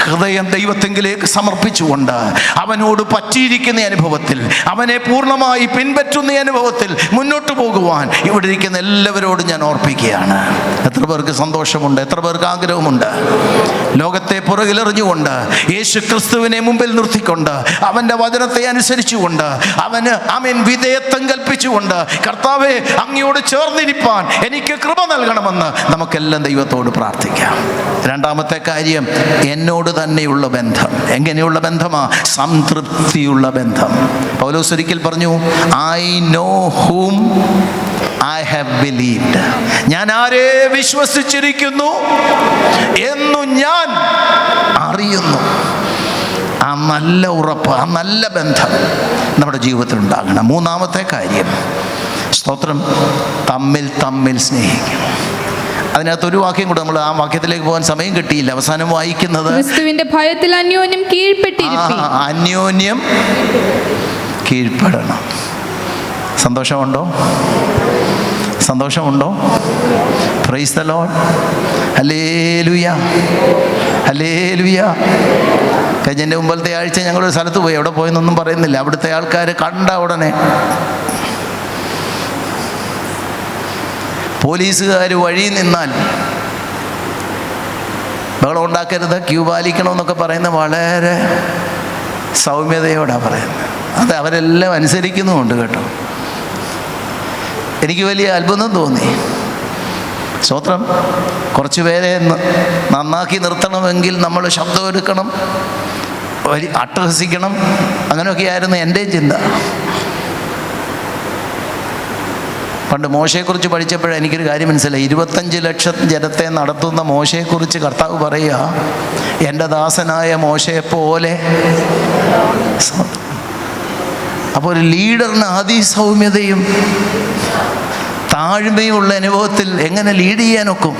ഹൃദയം ദൈവത്തെങ്കിലേക്ക് സമർപ്പിച്ചുകൊണ്ട് അവനോട് പറ്റിയിരിക്കുന്ന അനുഭവത്തിൽ, അവനെ പൂർണ്ണമായി പിൻപറ്റുന്ന അനുഭവത്തിൽ മുന്നോട്ട് പോകുവാൻ ഇവിടെ ഇരിക്കുന്ന എല്ലാവരോടും ഞാൻ ഓർപ്പിക്കുകയാണ്. എത്ര പേർക്ക് സന്തോഷമുണ്ട്? എത്ര പേർക്ക് ആഗ്രഹമുണ്ട്? ലോകത്തെ പുറകിലെറിഞ്ഞുകൊണ്ട് യേശു ക്രിസ്തുവിനെ മുമ്പിൽ നിർത്തിക്കൊണ്ട് അവൻ്റെ വചനത്തെ അനുസരിച്ചുകൊണ്ട് അവന് ആമേൻ വിധേയത്വം കൽപ്പിച്ചുകൊണ്ട്, കർത്താവേ, അങ്ങയോട് ചേർന്നിരിപ്പാൻ എനിക്ക് കൃപ നൽകണമെന്ന് നമുക്കെല്ലാം ദൈവത്തോട് പ്രാർത്ഥിക്കാം. രണ്ടാമത്തെ കാര്യം, എന്നോട് തന്നെയുള്ള ബന്ധം. എങ്ങനെയുള്ള ബന്ധമാ? സംതൃപ്തിയുള്ള ബന്ധം. പൗലോസ് ഒരിക്കൽ പറഞ്ഞു, I know ഹൂം I have believed. ഞാൻ ആരെ വിശ്വസിച്ചിരിക്കുന്നു എന്നു ഞാൻ അറിയുന്നു. ആ നല്ല ഉറപ്പ്, ആ നല്ല ബന്ധം നമ്മുടെ ജീവിതത്തിൽ ഉണ്ടാകണം. മൂന്നാമത്തെ കാര്യം, സ്തോത്രം, തമ്മിൽ തമ്മിൽ സ്നേഹിക്കണം. അതിനകത്തൊരു വാക്യം കൂടെ, നമ്മൾ ആ വാക്യത്തിലേക്ക് പോകാൻ സമയം കിട്ടിയില്ല. അവസാനം വായിക്കുന്നത്, ക്രിസ്തുവിന്റെ ഭയത്തിൽ അന്യോന്യം കീഴ്പ്പെട്ടിരിപ്പീൻ. അന്യോന്യം കീഴ്പ്പെടണം. സന്തോഷമുണ്ടോ? സന്തോഷമുണ്ടോ? Praise the lord. ഹല്ലേലൂയ, ഹല്ലേലൂയ. കഴിഞ്ഞതിൻ്റെ മുമ്പത്തെ ആഴ്ച ഞങ്ങളൊരു സ്ഥലത്ത് പോയി. എവിടെ പോയെന്നൊന്നും പറയുന്നില്ല. അവിടുത്തെ ആൾക്കാർ കണ്ട ഉടനെ പോലീസുകാർ വഴി നിന്നാൽ ബഹളം ഉണ്ടാക്കരുത്, ക്യൂ പാലിക്കണമെന്നൊക്കെ പറയുന്ന വളരെ സൗമ്യതയോടാണ് പറയുന്നത്. അത് അവരെല്ലാം അനുസരിക്കുന്നുമുണ്ട് കേട്ടോ. എനിക്ക് വലിയ അത്ഭുതം തോന്നി. സ്തോത്രം. കുറച്ച് പേരെ നന്നാക്കി നിർത്തണമെങ്കിൽ നമ്മൾ ശബ്ദം എടുക്കണം, അട്ടഹസിക്കണം. അങ്ങനെയൊക്കെയായിരുന്നു എൻ്റെ ചിന്ത. പണ്ട് മോശയെക്കുറിച്ച് പഠിച്ചപ്പോഴേ എനിക്കൊരു കാര്യം മനസ്സിലായി. 25 ലക്ഷം ജനത്തെ നടത്തുന്ന മോശയെക്കുറിച്ച് കർത്താവ് പറയുക, എൻ്റെ ദാസനായ മോശയെപ്പോലെ. അപ്പോൾ ഒരു ലീഡറിന് അതിസൗമ്യതയും താഴ്മയും ഉള്ള അനുഭവത്തിൽ എങ്ങനെ ലീഡ് ചെയ്യാനൊക്കും?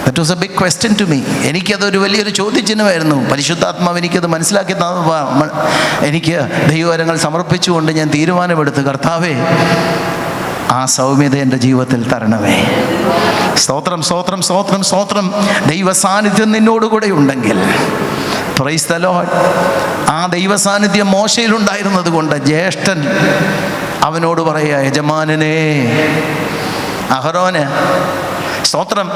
That was a big question to me. എനിക്കതൊരു വലിയൊരു ചോദ്യചിഹ്നമായിരുന്നു. പരിശുദ്ധാത്മാവ് എനിക്കത് മനസ്സിലാക്കി എനിക്ക് ദൈവവരങ്ങൾ സമർപ്പിച്ചുകൊണ്ട് ഞാൻ തീരുമാനമെടുത്തു, കർത്താവേ, ആ സൗമ്യത എൻ്റെ ജീവിതത്തിൽ തരണമേ. സ്തോത്രം, സ്തോത്രം, സ്തോത്രം, സ്തോത്രം. ദൈവ സാന്നിധ്യം നിന്നോടുകൂടെ ഉണ്ടെങ്കിൽ, പ്രൈസ് ദി ലോർഡ്, ആ ദൈവ സാന്നിധ്യം മോശയിലുണ്ടായിരുന്നത് കൊണ്ട് ജ്യേഷ്ഠൻ അവനോട് പറയുക, യജമാനനെ, അഹരോന് സ്തോത്രം.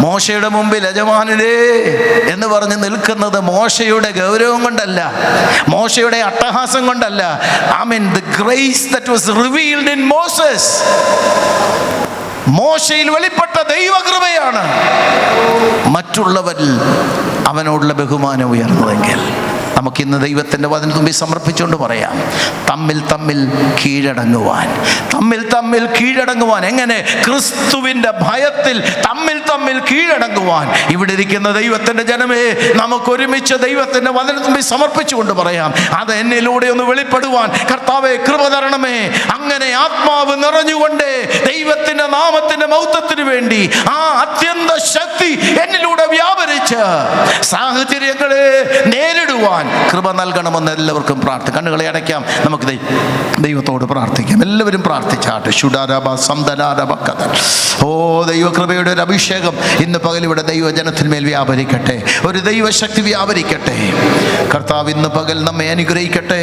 മോശയുടെ മുമ്പിൽ യജമാനനേ എന്ന് പറഞ്ഞ് നിൽക്കുന്നത് മോശയുടെ ഗൗരവം കൊണ്ടല്ല, മോശയുടെ അട്ടഹാസം കൊണ്ടല്ല. ആമേൻ. The grace that was revealed in Moses, മോശയിൽ വെളിപ്പെട്ട ദൈവകൃപയാണ് മറ്റുള്ളവരിൽ അവനോടുള്ള ബഹുമാനം ഉയർന്നതെങ്കിൽ നമുക്കിന്ന് ദൈവത്തിൻ്റെ വചനം മുമ്പിൽ സമർപ്പിച്ചുകൊണ്ട് പറയാം, തമ്മിൽ തമ്മിൽ കീഴടങ്ങുവാൻ. തമ്മിൽ തമ്മിൽ കീഴടങ്ങുവാൻ എങ്ങനെ? ക്രിസ്തുവിൻ്റെ ഭയത്തിൽ തമ്മിൽ തമ്മിൽ കീഴടങ്ങുവാൻ. ഇവിടെ ഇരിക്കുന്ന ദൈവത്തിൻ്റെ ജനമേ, നമുക്കൊരുമിച്ച് ദൈവത്തിൻ്റെ വചനം മുമ്പിൽ സമർപ്പിച്ചുകൊണ്ട് പറയാം, അത് എന്നിലൂടെ ഒന്ന് വെളിപ്പെടുവാൻ കർത്താവേ കൃപ തരണമേ. അങ്ങനെ ആത്മാവ് നിറഞ്ഞുകൊണ്ട് ദൈവത്തിൻ്റെ നാമത്തിൻ്റെ മഹത്വത്തിന് വേണ്ടി ആ അത്യന്ത ശക്തി എന്നിലൂടെ വ്യാപരിച്ച് സാഹചര്യങ്ങളെ നേരിടുവാൻ കൃപ നൽകണമെന്ന് എല്ലാവർക്കും പ്രാർത്ഥിക്കാം. കണ്ണുകളെ അടയ്ക്കാം, നമുക്ക് ദൈവത്തോട് പ്രാർത്ഥിക്കാം. എല്ലാവരും പ്രാർത്ഥിച്ചാട്ടെ. ഓ ദൈവകൃപയുടെ ഒരു അഭിഷേകം ഇന്ന് പകൽ ഇവിടെ ദൈവജനത്തിന്മേൽ വ്യാപരിക്കട്ടെ, ഒരു ദൈവശക്തി വ്യാപരിക്കട്ടെ. കർത്താവ് ഇന്ന് പകൽ നമ്മെ അനുഗ്രഹിക്കട്ടെ.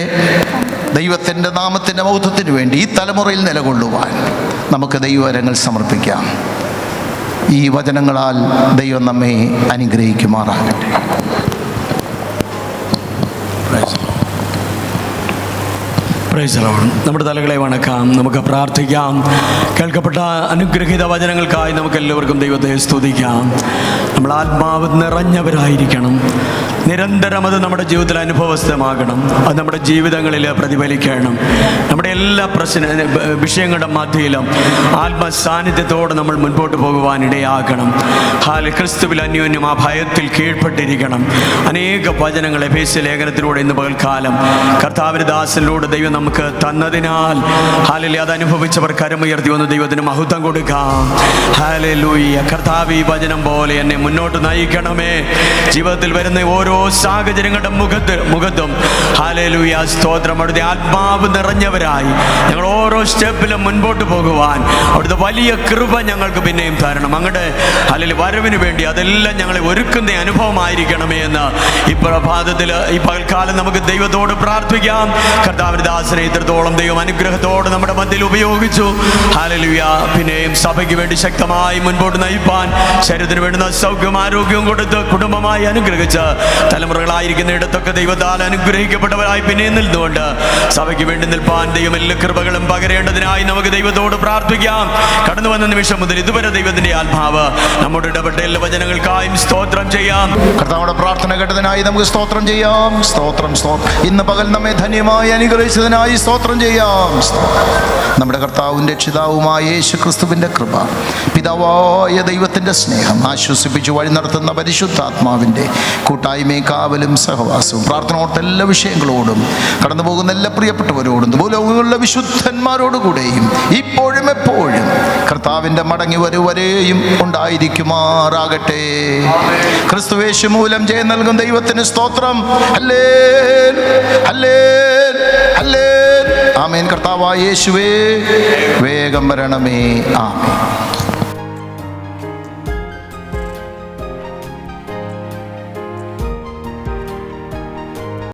ദൈവത്തിൻ്റെ നാമത്തിൻ്റെ മഹത്വത്തിന് വേണ്ടി ഈ തലമുറയിൽ നിലകൊള്ളുവാൻ നമുക്ക് ദൈവവരങ്ങൾ സമർപ്പിക്കാം. ഈ വചനങ്ങളാൽ ദൈവം നമ്മെ അനുഗ്രഹിക്കുമാറാകട്ടെ. Price the Lord. നമ്മുടെ തലകളെ വണക്കാം, നമുക്ക് പ്രാർത്ഥിക്കാം. കേൾക്കപ്പെട്ട അനുഗ്രഹീത വചനങ്ങൾക്കായി നമുക്ക് എല്ലാവർക്കും ദൈവത്തെ സ്തുതിക്കാം. നമ്മൾ ആത്മാവ് നിറഞ്ഞവരായിരിക്കണം. നിരന്തരം അത് നമ്മുടെ ജീവിതത്തിൽ അനുഭവസ്ഥമാകണം. അത് നമ്മുടെ ജീവിതങ്ങളിൽ പ്രതിഫലിക്കണം. നമ്മുടെ എല്ലാ വിഷയങ്ങളുടെ മധ്യയിലും ആത്മസാന്നിധ്യത്തോടെ നമ്മൾ മുൻപോട്ട് പോകുവാനിടയാക്കണം. ക്രിസ്തുവിൽ അന്യോന്യം ആ ഭയത്തിൽ കീഴ്പ്പെട്ടിരിക്കണം. അനേക വചനങ്ങൾ എഫേസ്യ ലേഖനത്തിലൂടെ ഇന്ന് പകൽക്കാലം കർത്താവിന്റെ ദാസനിലൂടെ ദൈവം നമുക്ക് തന്നതിനാൽ ഹാലലൂയ, അത് അനുഭവിച്ചവർ കരമുയർത്തി വന്ന് ദൈവത്തിന് മഹത്വം കൊടുക്കാം. ഹാലലൂയ. കർത്താവ് ഈ വചനം പോലെ എന്നെ മുന്നോട്ട് നയിക്കണമേ. ജീവിതത്തിൽ വരുന്ന ഓരോ സാഹചര്യങ്ങളുടെ മുഖത്തും ഹാലലൂയ സ്തോത്രം, അവിടുത്തെ ആത്മാവ് നിറഞ്ഞവരായി ഞങ്ങൾ ഓരോ സ്റ്റെപ്പിലും മുൻപോട്ട് പോകുവാൻ അവിടുത്തെ വലിയ കൃപ ഞങ്ങൾക്ക് പിന്നെയും തരണം. അങ്ങയുടെ അല്ലെങ്കിൽ വരവിന് വേണ്ടി അതെല്ലാം ഞങ്ങളെ ഒരുക്കുന്ന അനുഭവമായിരിക്കണമേ എന്ന് ഈ പ്രഭാതത്തിൽ ഈ പകൽക്കാലം നമുക്ക് ദൈവത്തോട് പ്രാർത്ഥിക്കാം. കർത്താവിന്റെ ദാസനെ ഇത്രത്തോളം ദൈവം അനുഗ്രഹത്തോട് നമ്മുടെ മധ്യയിൽ ഉപയോഗിച്ചു. ഹാലലൂയ. പിന്നെയും സഭയ്ക്ക് വേണ്ടി ശക്തമായി മുൻപോട്ട് നയിപ്പാൻ ശരീരത്തിന് വേണ്ടുന്ന സൗഖ്യം ആരോഗ്യവും കൊടുത്ത് കുടുംബമായി അനുഗ്രഹിച്ച് തലമുറകളായിരിക്കുന്ന ഇടത്തൊക്കെ ദൈവത്താൽ അനുഗ്രഹിക്കപ്പെട്ടവരായി പിന്നെയും നിന്നുകൊണ്ട് സഭയ്ക്ക് വേണ്ടി നിൽപ്പാൻ ദൈവം എല്ലാ കൃപകളും പകരേണ്ടതിനായി നമുക്ക് ദൈവത്തോട് പ്രാർത്ഥിക്കാം. കടന്നു വന്ന നിമിഷം മുതൽ ഇതുവരെ ദൈവത്തിന്റെ ആത്മാവ് നമ്മുടെ ഇടപെട്ട എല്ലാ വചനങ്ങൾക്കായും സ്തോത്രം ചെയ്യാം. കർത്താവുടെ പ്രാർത്ഥന കേട്ടതിനായി നമുക്ക് സ്തോത്രം ചെയ്യാം. സ്തോത്രം. ഇന്ന് പകൽ നമ്മെ ധന്യമായി അനുഗ്രഹിച്ചതിനായി സ്തോത്രം ചെയ്യാം. നമ്മുടെ കർത്താവും രക്ഷിതാവുമായ യേശു ക്രിസ്തുവിൻ്റെ കൃപ, പിതാവായ ദൈവത്തിൻ്റെ സ്നേഹം, ആശ്വസിപ്പിച്ച് വഴി നടത്തുന്ന പരിശുദ്ധാത്മാവിൻ്റെ കൂട്ടായ്മയും കാവലും സഹവാസവും പ്രാർത്ഥനയോടെ എല്ലാ വിഷയങ്ങളോടും കടന്നു പോകുന്ന എല്ലാ പ്രിയപ്പെട്ടവരോടും ഭൂലോകങ്ങളിലുള്ള വിശുദ്ധന്മാരോടുകൂടെയും ഇപ്പോഴും എപ്പോഴും കർത്താവിൻ്റെ മടങ്ങി വരുവരെയും ഉണ്ടായിരിക്കുമാറാകട്ടെ. ക്രിസ്തുയേശു മൂലം ജയം നൽകും ദൈവത്തിന് സ്തോത്രം. ഹല്ലേലൂയ, ഹല്ലേലൂയ, ഹല്ലേലൂയ. ആമേൻ. കർത്താവായ യേശുവേ വേഗം വരണമേ. ആമേൻ.